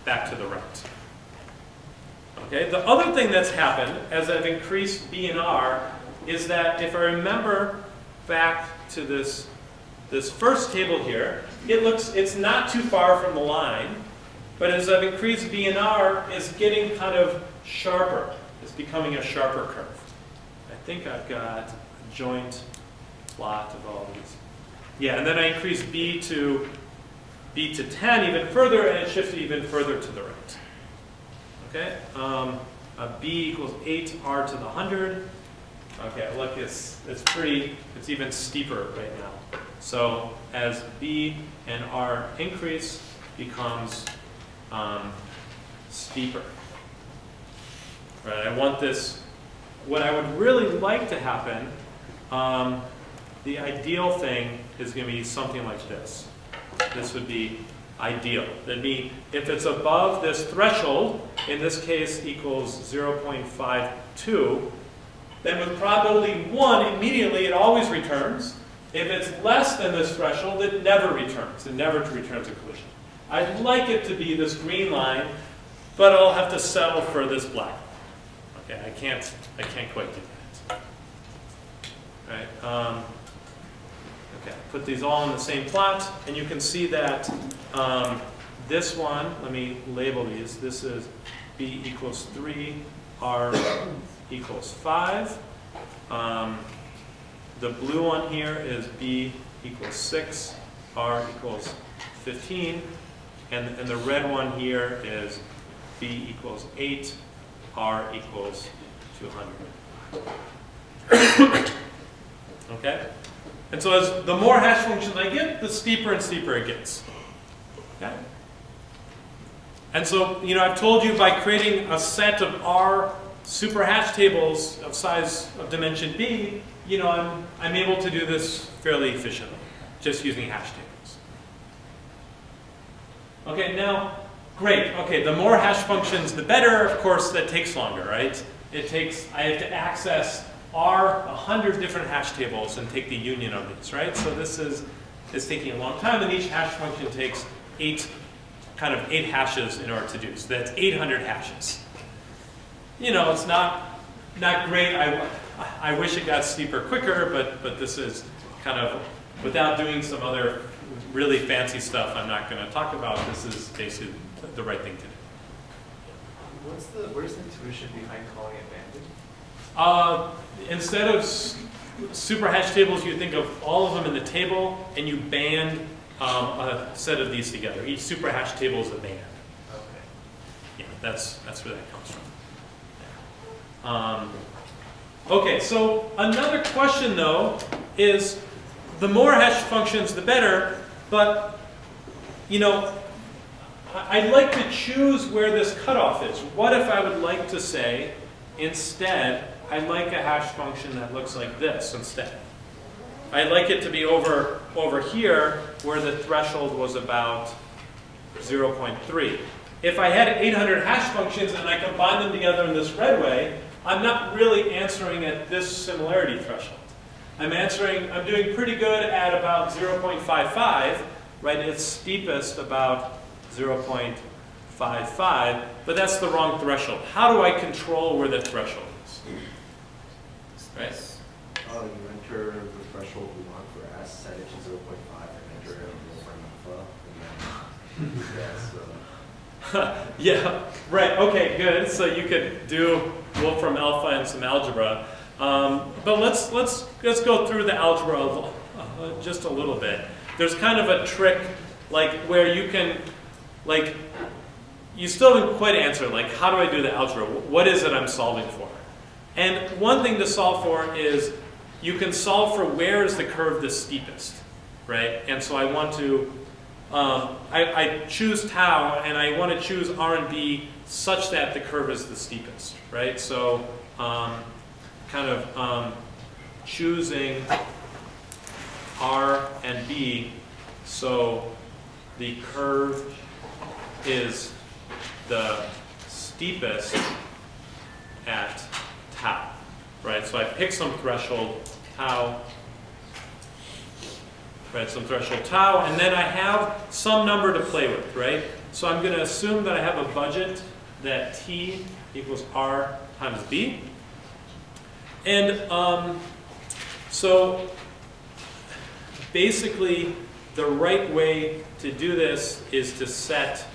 back to the right. Okay, the other thing that's happened as I've increased B and R is that if I remember back to this first table here, it's not too far from the line, but as I've increased B and R, it's getting kind of sharper. It's becoming a sharper curve. I think I've got a joint plot of all these. Yeah, and then I increased B to 10 even further, and it shifted even further to the right. Okay, B equals 8R to the 100. Okay, look, it's even steeper right now. So as B and R increase, becomes steeper. Right, I want this, what I would really like to happen, the ideal thing is going to be something like this. This would be ideal. That'd be, if it's above this threshold, in this case equals 0.52, then with probability 1, immediately it always returns. If it's less than this threshold, it never returns. It never returns a collision. I'd like it to be this green line, but I'll have to settle for this black. Okay, I can't quite do that. Right. Okay, put these all in the same plot, and you can see that this one, let me label these. This is B equals 3, R equals 5. The blue one here is B equals 6, R equals 15. And the red one here is B equals 8, R equals 200. Okay? And so as the more hash functions I get, the steeper and steeper it gets. Okay? And so, I've told you by creating a set of R super hash tables of size of dimension B, I'm able to do this fairly efficiently, just using hash tables. Okay, now, great. Okay, the more hash functions, the better. Of course, that takes longer, right? I have to access 100 different hash tables and take the union of these, right? So this is taking a long time, and each hash function takes 8 hashes in order to do. So that's 800 hashes. It's not great. I wish it got steeper quicker, but this is kind of, without doing some other really fancy stuff I'm not going to talk about, this is basically the right thing to do. Where's the intuition behind calling it banded? Instead of super hash tables, you think of all of them in the table, and you band a set of these together. Each super hash table is a band. Okay. Yeah, that's where that comes from. Okay, so another question though is, the more hash functions, the better. But I'd like to choose where this cutoff is. What if I would like to say, instead, I'd like a hash function that looks like this instead. I'd like it to be over here where the threshold was about 0.3. If I had 800 hash functions and I combine them together in this red way, I'm not really answering at this similarity threshold. I'm doing pretty good at about 0.55, right? It's steepest about 0.55, but that's the wrong threshold. How do I control where the threshold is? Right? You enter the threshold we want for S, set it to 0.5, and enter it in Wolfram alpha. Yeah, right. Okay, good. So you could do Wolfram alpha and some algebra, but let's go through the algebra just a little bit. There's kind of a trick, where you can, you still didn't quite answer. How do I do the algebra? What is it I'm solving for? And one thing to solve for is you can solve for where is the curve the steepest, right? And so I want to. I choose tau, and I want to choose R and B such that the curve is the steepest, right? So choosing R and B so the curve is the steepest at tau, right? So I pick some threshold, tau right? Some threshold tau, and then I have some number to play with, right? So I'm going to assume that I have a budget that T equals R times B. And so basically, the right way to do this is to set,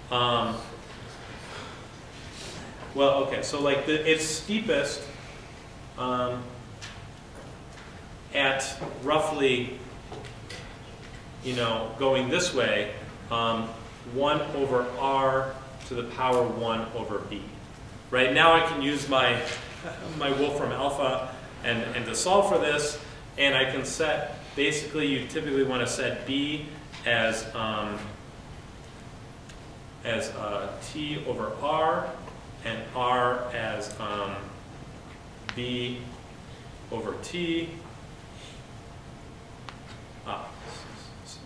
well, okay, so like it's steepest at roughly, you know, going this way, 1 over R to the power 1 over B. Right now I can use my Wolfram alpha and to solve for this, and I can set, basically you typically want to set B as T over R, and R as B over T.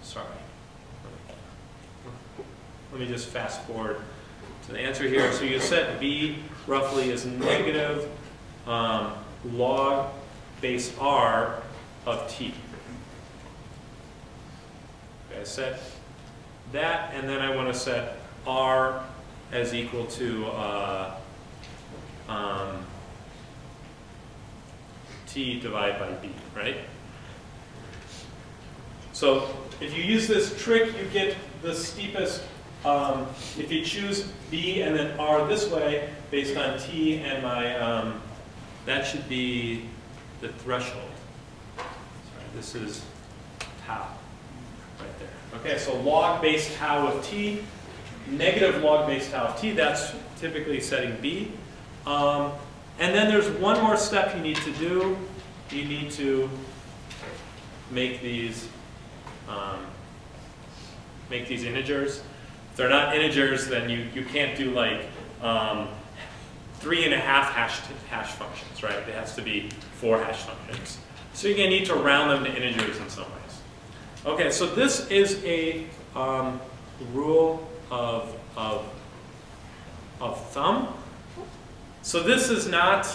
Sorry. Let me just fast forward to the answer here. So you set B roughly as negative log base R of T. Okay, I set that, and then I want to set R as equal to T divided by B, right? So if you use this trick, you get the steepest, if you choose B and then R this way, based on T and my, that should be the threshold. Sorry, this is tau, right there. Okay, so log base tau of T, negative log base tau of T, that's typically setting B. And then there's one more step you need to do. You need to make these integers. If they're not integers, then you can't do like 3.5 hash functions, right? It has to be 4 hash functions. So you're going to need to round them to integers in some ways. Okay, so this is a rule of thumb. So this is not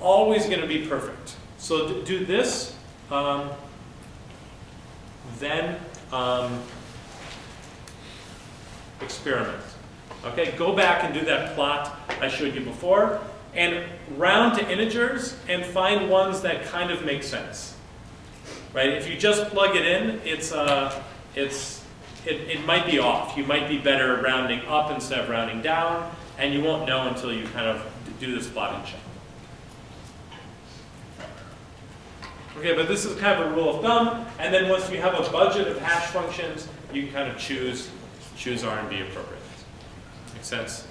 always going to be perfect. So do this, then experiment. Okay, go back and do that plot I showed you before, and round to integers and find ones that kind of make sense. Right? If you just plug it in, it might be off. You might be better rounding up instead of rounding down, and you won't know until you kind of do this plotting check. Okay, but this is kind of a rule of thumb, and then once you have a budget of hash functions, you can kind of choose R and B appropriately. Make sense?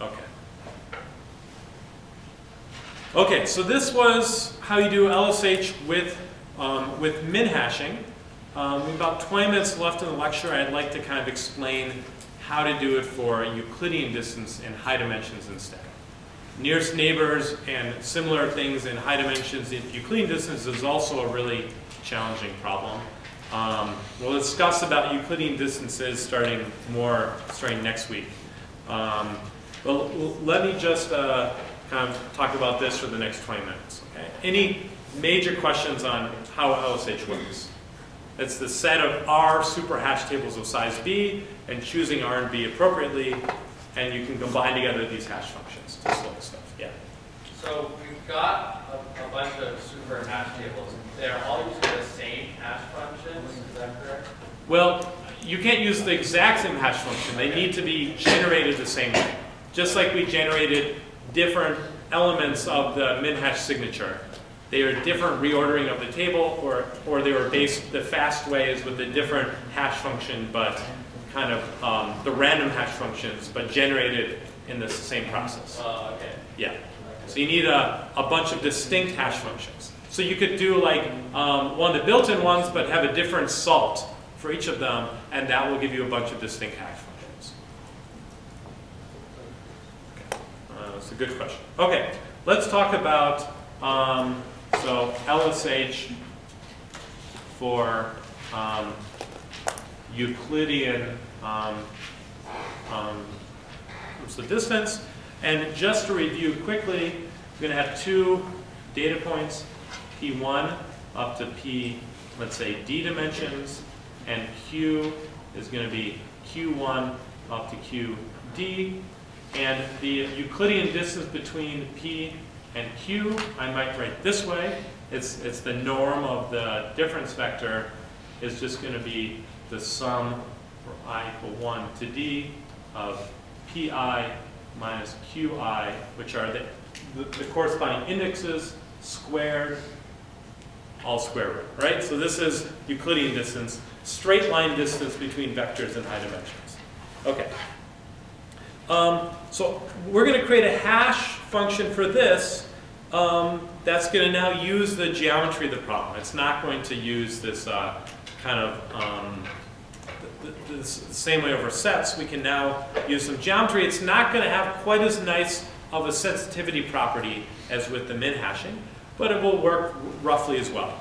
Okay. Okay, so this was how you do LSH with min hashing. We have about 20 minutes left in the lecture. I'd like to kind of explain how to do it for Euclidean distance in high dimensions instead. Nearest neighbors and similar things in high dimensions in Euclidean distance is also a really challenging problem. We'll discuss about Euclidean distances starting next week. But let me just kind of talk about this for the next 20 minutes. Okay? Any major questions on how LSH works? It's the set of R superhash tables of size B and choosing R and B appropriately, and you can combine together these hash functions to slow stuff. Yeah. So we've got a bunch of super hash tables. They're all using the same hash functions, is that correct? Well, you can't use the exact same hash function. They need to be generated the same way. Just like we generated different elements of the min hash signature. They are different reordering of the table, or they were based, the fast way is with a different hash function, but kind of the random hash functions, but generated in the same process. Oh, okay. Yeah. So you need a bunch of distinct hash functions. So you could do like one of the built-in ones, but have a different salt for each of them, and that will give you a bunch of distinct hash functions. Okay. That's a good question. Okay, let's talk about so LSH for Euclidean so distance. And just to review quickly, we're going to have 2 data points, P1 up to P, let's say, D dimensions, and Q is going to be Q1 up to QD. And the Euclidean distance between P and Q, I might write this way. It's the norm of the difference vector is just going to be the sum for I equal 1 to D of Pi minus Qi, which are the corresponding indexes squared, all square root, right? So this is Euclidean distance, straight line distance between vectors in high dimensions. Okay. So we're going to create a hash function for this that's going to now use the geometry of the problem. It's not going to use this kind of the same way over sets. We can now use some geometry. It's not going to have quite as nice of a sensitivity property as with the min hashing, but it will work roughly as well.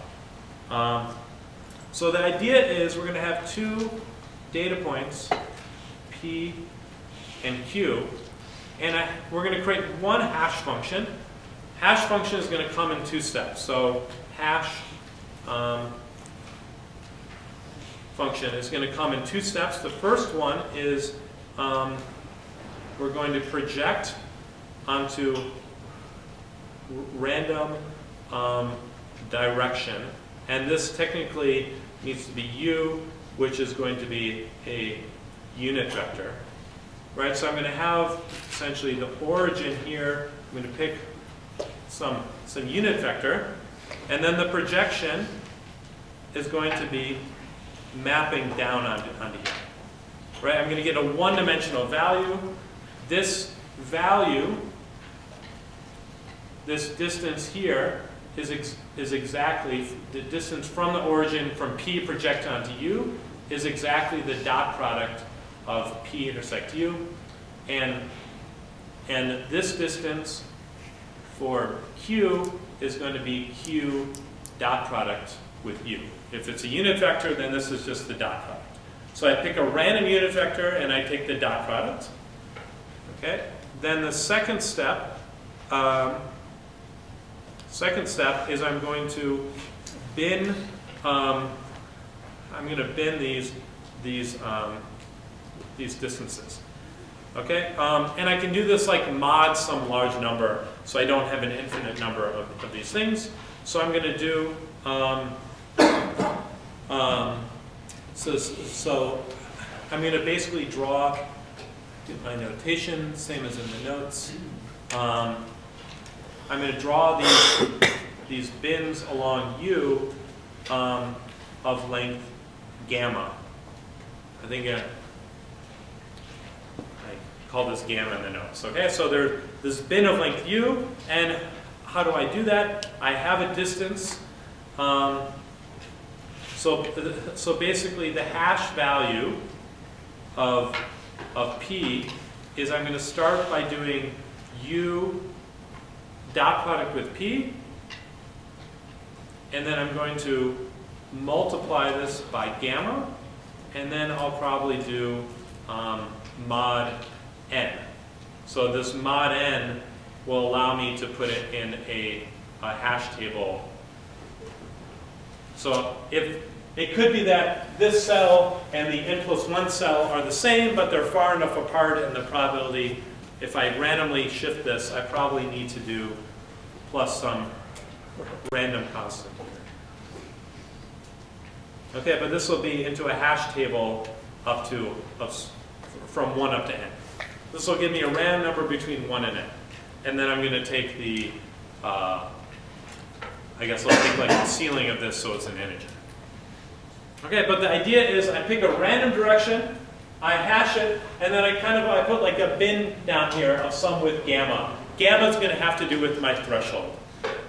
So the idea is we're going to have two data points, P and Q, and we're going to create one hash function. Hash function is going to come in two steps. So hash function is going to come in two steps. The first one is we're going to project onto random direction, and this technically needs to be U, which is going to be a unit vector. Right, so I'm going to have essentially the origin here. I'm going to pick some unit vector, and then the projection is going to be mapping down onto here. Right, I'm going to get a one-dimensional value. This value, this distance here, is exactly the distance from the origin from P projected onto U is exactly the dot product of P intersect U, and this distance for Q is going to be Q dot product with U. If it's a unit vector, then this is just the dot product. So I pick a random unit vector and I take the dot product. Okay. Then the second step is I'm going to bin. I'm going to bin these distances. Okay, and I can do this like mod some large number, so I don't have an infinite number of these things. So I'm going to do so I'm going to basically draw, get my notation, same as in the notes. I'm going to draw these bins along U of length gamma. I think I call this gamma in the notes. Okay, so there's this bin of length U, and how do I do that? I have a distance. So basically the hash value of P is I'm going to start by doing U dot product with P, and then I'm going to multiply this by gamma, and then I'll probably do mod n. So this mod n will allow me to put it in a hash table. So if it could be that this cell and the n+1 cell are the same, but they're far enough apart, and the probability, if I randomly shift this, I probably need to do plus some random constant here. Okay, but this will be into a hash table up to from 1 up to n. This will give me a random number between 1 and n. And then I'm going to take the, I guess I'll take like the ceiling of this so it's an integer. Okay, but the idea is I pick a random direction, I hash it, and then I put like a bin down here of some with gamma. Gamma is going to have to do with my threshold.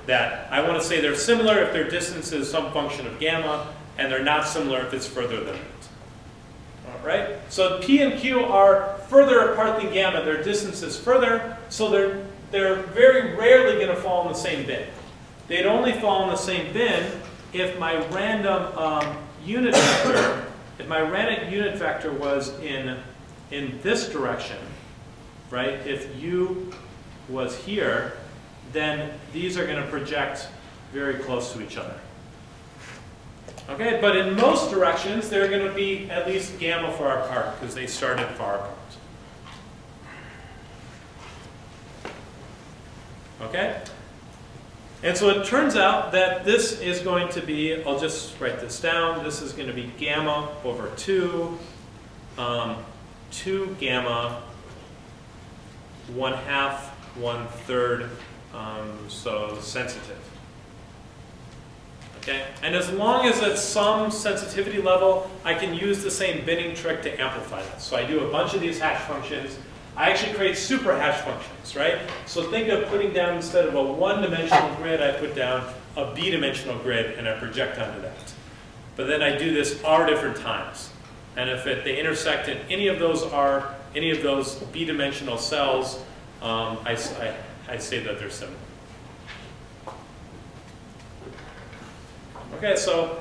That I want to say they're similar if their distance is some function of gamma, and they're not similar if it's further than it. All right? So P and Q are further apart than gamma. Their distance is further, so they're very rarely going to fall in the same bin. They'd only fall in the same bin if my random unit vector, was in this direction, right? If U was here, then these are going to project very close to each other. Okay, but in most directions, they're going to be at least gamma far apart because they started far apart. Okay? And so it turns out that this is going to be, I'll just write this down, this is going to be gamma over 2, 2 gamma, 1/2, 1/3, so sensitive. Okay? And as long as at some sensitivity level, I can use the same binning trick to amplify that. So I do a bunch of these hash functions. I actually create super hash functions, right? So think of putting down, instead of a one-dimensional grid, I put down a b-dimensional grid and I project onto that. But then I do this r different times. And if they intersect in any of those b-dimensional cells, I say that they're similar. Okay, so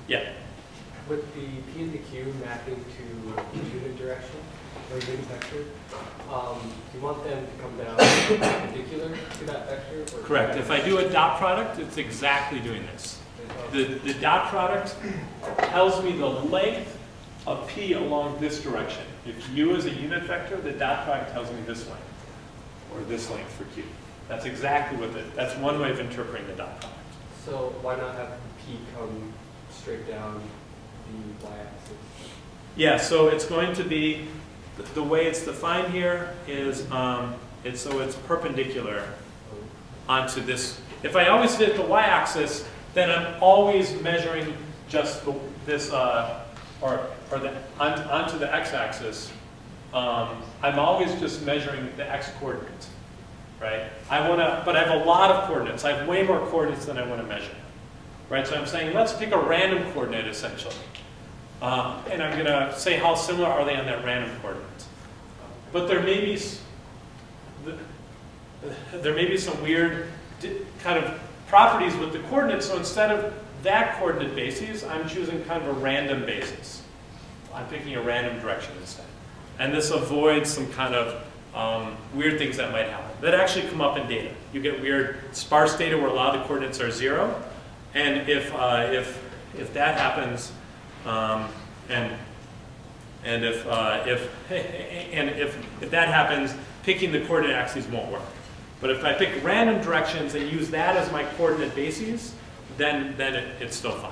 yeah. With the P and the Q mapping to unit direction or unit vector, do you want them to come down perpendicular to that vector? Or Correct. If I do a dot product, it's exactly doing this. The dot product tells me the length of P along this direction. If U is a unit vector, the dot product tells me this length, or this length for Q. That's exactly what that's one way of interpreting the dot product. So why not have P come straight down the y-axis? Yeah, so it's going to be, the way it's defined here is, it's perpendicular onto this. If I always did the y-axis, then I'm always measuring just this, onto the x-axis. I'm always just measuring the x-coordinate, right? But I have a lot of coordinates. I have way more coordinates than I want to measure, right? So I'm saying, let's pick a random coordinate, essentially. And I'm going to say how similar are they on that random coordinate. But there may be some weird kind of properties with the coordinates. So instead of that coordinate basis, I'm choosing kind of a random basis. I'm picking a random direction instead. And this avoids some kind of weird things that might happen that actually come up in data. You get weird sparse data where a lot of the coordinates are 0. And if that happens, if that happens, picking the coordinate axes won't work. But if I pick random directions and use that as my coordinate bases, then it's still fine.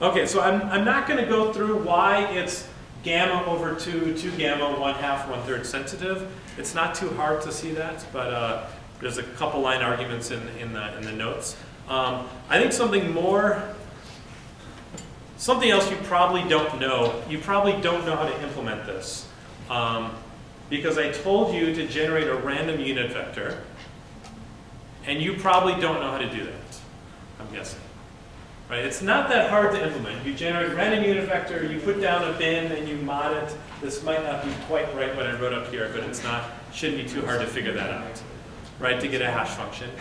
Okay, so I'm not going to go through why it's gamma over 2, 2 gamma, 1/2, 1/3 sensitive. It's not too hard to see that, but there's a couple line arguments in the notes. I think something else you probably don't know. You probably don't know how to implement this, because I told you to generate a random unit vector, and you probably don't know how to do that, I'm guessing. Right? It's not that hard to implement. You generate a random unit vector, you put down a bin, and you mod it. This might not be quite right what I wrote up here, but shouldn't be too hard to figure that out, right, to get a hash function.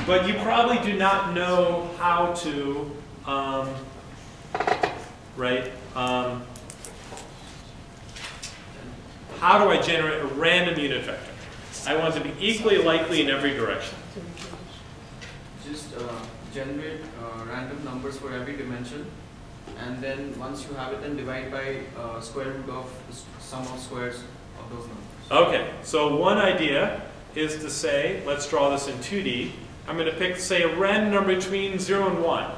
But you probably do not know how to, how do I generate a random unit vector? I want it to be equally likely in every direction. Just generate random numbers for every dimension, and then once you have it, then divide by square root of the sum of squares of those numbers. Okay, so one idea is to say, let's draw this in 2D. I'm going to pick, say, a random number between 0 and 1,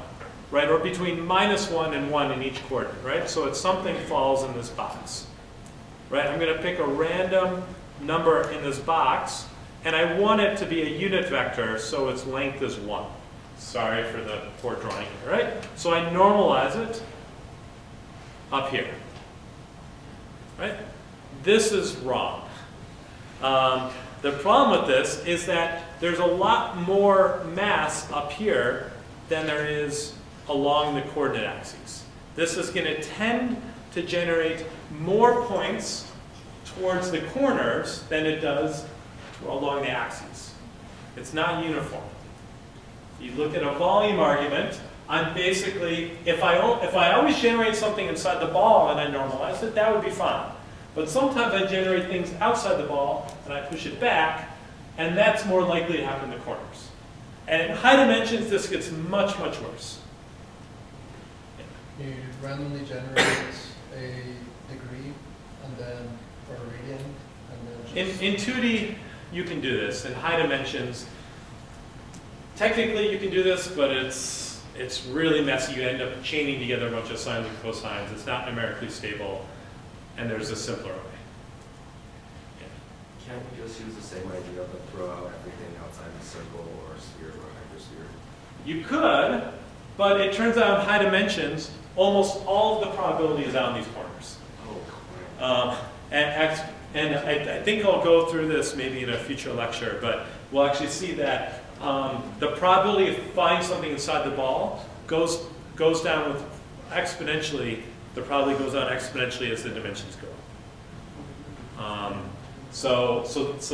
right? Or between -1 and 1 in each coordinate, right? So it's something falls in this box, right? I'm going to pick a random number in this box, and I want it to be a unit vector, so its length is 1. Sorry for the poor drawing here, right? So I normalize it up here, right? This is wrong. The problem with this is that there's a lot more mass up here than there is along the coordinate axes. This is going to tend to generate more points towards the corners than it does along the axes. It's not uniform. You look at a volume argument, I'm basically, if I always generate something inside the ball and I normalize it, that would be fine. But sometimes I generate things outside the ball and I push it back, and that's more likely to happen in the corners. And in high dimensions, this gets much, much worse. You randomly generate a degree and then for a radian and then just... In 2D, you can do this. In high dimensions, technically you can do this, but it's really messy. You end up chaining together a bunch of sines and cosines. It's not numerically stable, and there's a simpler way. Can't we just use the same idea but throw out everything outside the circle or sphere or hypersphere? You could, but it turns out in high dimensions, almost all of the probability is out in these corners. Oh, And I think I'll go through this maybe in a future lecture, but we'll actually see that the probability of finding something inside the ball goes down with exponentially. The probability goes down exponentially as the dimensions go up. So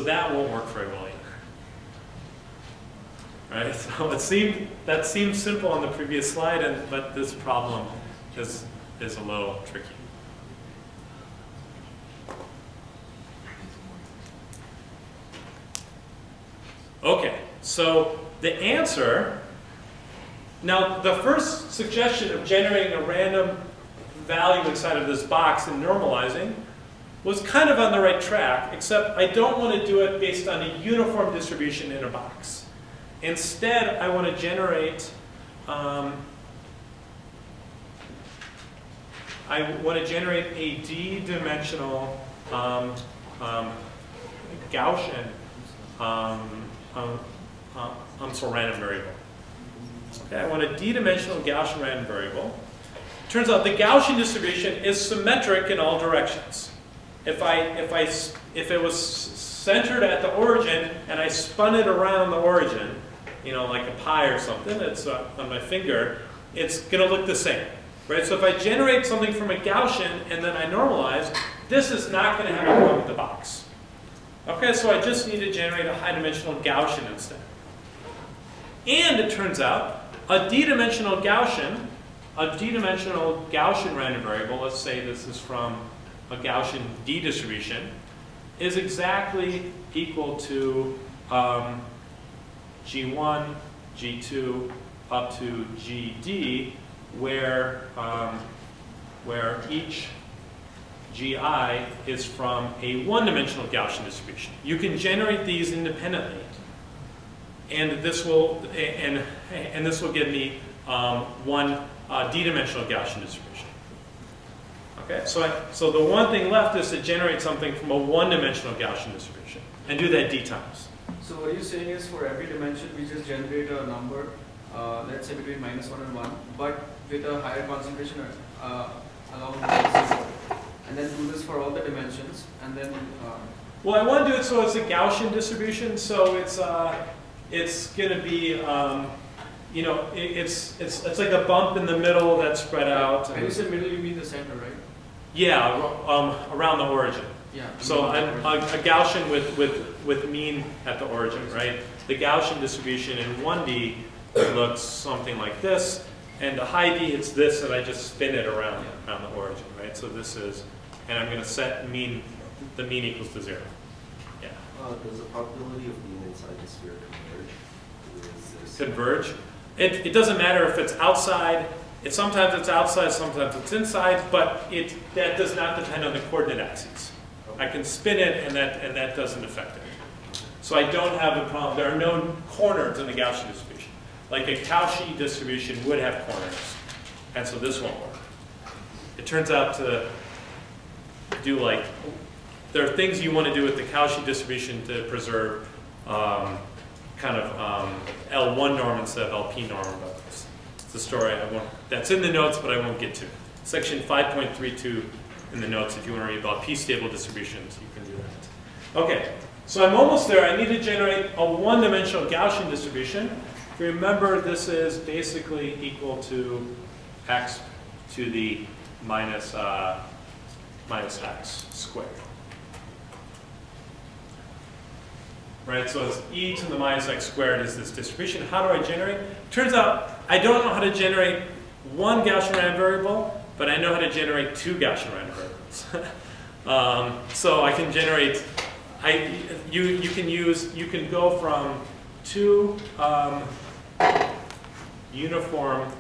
that won't work very well either. Right? So that seemed simple on the previous slide, but this problem is a little tricky. Okay, so the answer, now the first suggestion of generating a random value inside of this box and normalizing was kind of on the right track, except I don't want to do it based on a uniform distribution in a box. Instead, I want to generate a d-dimensional Gaussian random variable. Okay, I want a d-dimensional Gaussian random variable. Turns out the Gaussian distribution is symmetric in all directions. If it was centered at the origin and I spun it around the origin, you know, like a pie or something that's on my finger, it's going to look the same, right? So if I generate something from a Gaussian and then I normalize, this is not going to have a problem with the box. Okay, so I just need to generate a high-dimensional Gaussian instead. And it turns out a d-dimensional Gaussian random variable, let's say this is from a Gaussian D distribution, is exactly equal to G1, G2, up to GD, where each GI is from a one-dimensional Gaussian distribution. You can generate these independently, and this will give me one d-dimensional Gaussian distribution. Okay, so the one thing left is to generate something from a one-dimensional Gaussian distribution and do that d times. So what you're saying is for every dimension we just generate a number, let's say between -1 and 1, but with a higher concentration along with 0. And then do this for all the dimensions, and then... Well, I want to do it so it's a Gaussian distribution, so it's going to be, you know, it's like a bump in the middle that's spread out. When you say middle, you mean the center, right? Yeah, around the origin. Yeah. So a Gaussian with mean at the origin, right? The Gaussian distribution in 1D looks something like this, and the high D, it's this, and I just spin it around the origin, right? So this is, and I'm going to set the mean equals to 0. Yeah. Does the probability of being inside the sphere converge? Converge? It doesn't matter if it's outside. Sometimes it's outside, sometimes it's inside, but that does not depend on the coordinate axes. I can spin it, and that doesn't affect it. So I don't have a problem. There are no corners in the Gaussian distribution. Like a Cauchy distribution would have corners, and so this won't work. It turns out to do there are things you want to do with the Cauchy distribution to preserve L1 norm instead of LP norm, but it's a story that's in the notes, but I won't get to. Section 5.32 in the notes, if you want to read about p-stable distributions, you can do that. Okay, so I'm almost there. I need to generate a one-dimensional Gaussian distribution. If you remember, this is basically equal to x to the minus x squared. Right, so it's e to the minus x squared is this distribution. How do I generate? Turns out I don't know how to generate one Gaussian random variable, but I know how to generate two Gaussian random variables. So I can generate, you can go from two uniform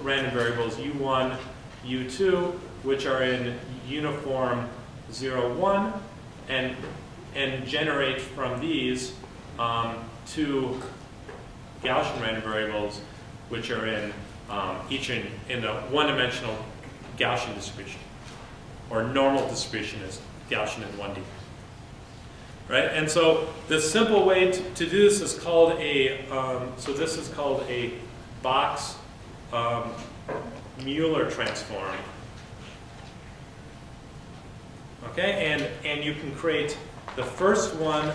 random variables, U1, U2, which are in uniform 0, 1, and generate from these two Gaussian random variables, which are in each in the one-dimensional Gaussian distribution, or normal distribution is Gaussian in 1D. Right, and so the simple way to do this is called a box Mueller transform. Okay, and you can create the first one.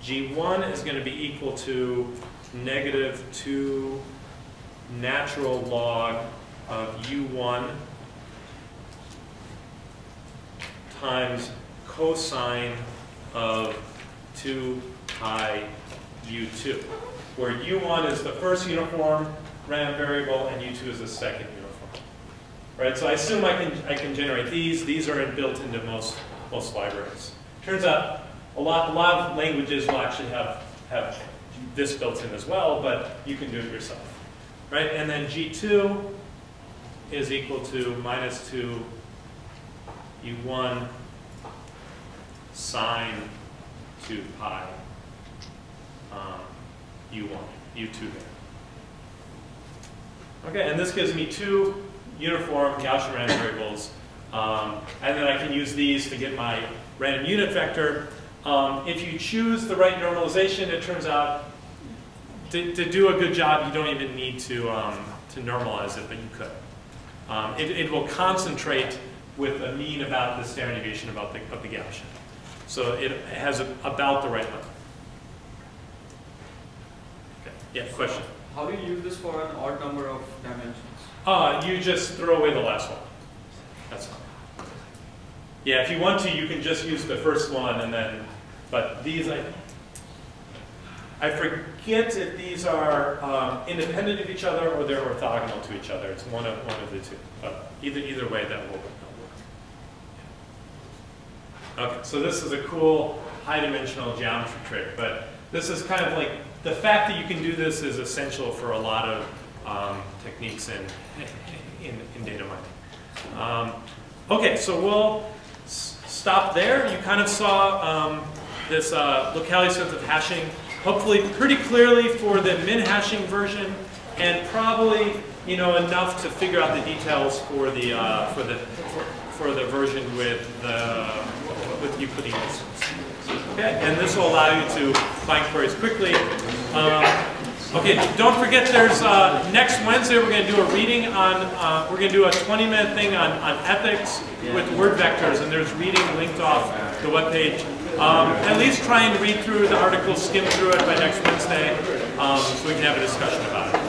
G1 is going to be equal to -2 natural log of U1 times cosine of 2 pi U2, where U1 is the first uniform random variable and U2 is the second uniform. Right, so I assume I can generate these. These are built into most libraries. Turns out a lot of languages will actually have this built in as well, but you can do it yourself. Right, and then G2 is equal to -2 U1 sine 2 pi U1, U2 there. Okay, and this gives me two uniform Gaussian random variables, and then I can use these to get my random unit vector. If you choose the right normalization, it turns out to do a good job, you don't even need to normalize it, but you could. It will concentrate with a mean about the standard deviation of the Gaussian. So it has about the right limit. Okay. Yeah, question? How do you use this for an odd number of dimensions? You just throw away the last one. That's fine. Yeah, if you want to, you can just use the first one and then, but these, I forget if these are independent of each other or they're orthogonal to each other. It's one of the two. But either way, that will work. Okay, so this is a cool high-dimensional geometry trick, but this is kind of like, the fact that you can do this is essential for a lot of techniques in data mining. Okay, so we'll stop there. You kind of saw this locality-sensitive hashing, hopefully pretty clearly for the min-hashing version, and probably enough to figure out the details for the version with Euclidean distance. Okay, and this will allow you to find queries quickly. Okay, don't forget there's next Wednesday we're going to do a reading on, we're going to do a 20-minute thing on ethics with word vectors, and there's reading linked off the webpage. At least try and read through the article, skim through it by next Wednesday, so we can have a discussion about it.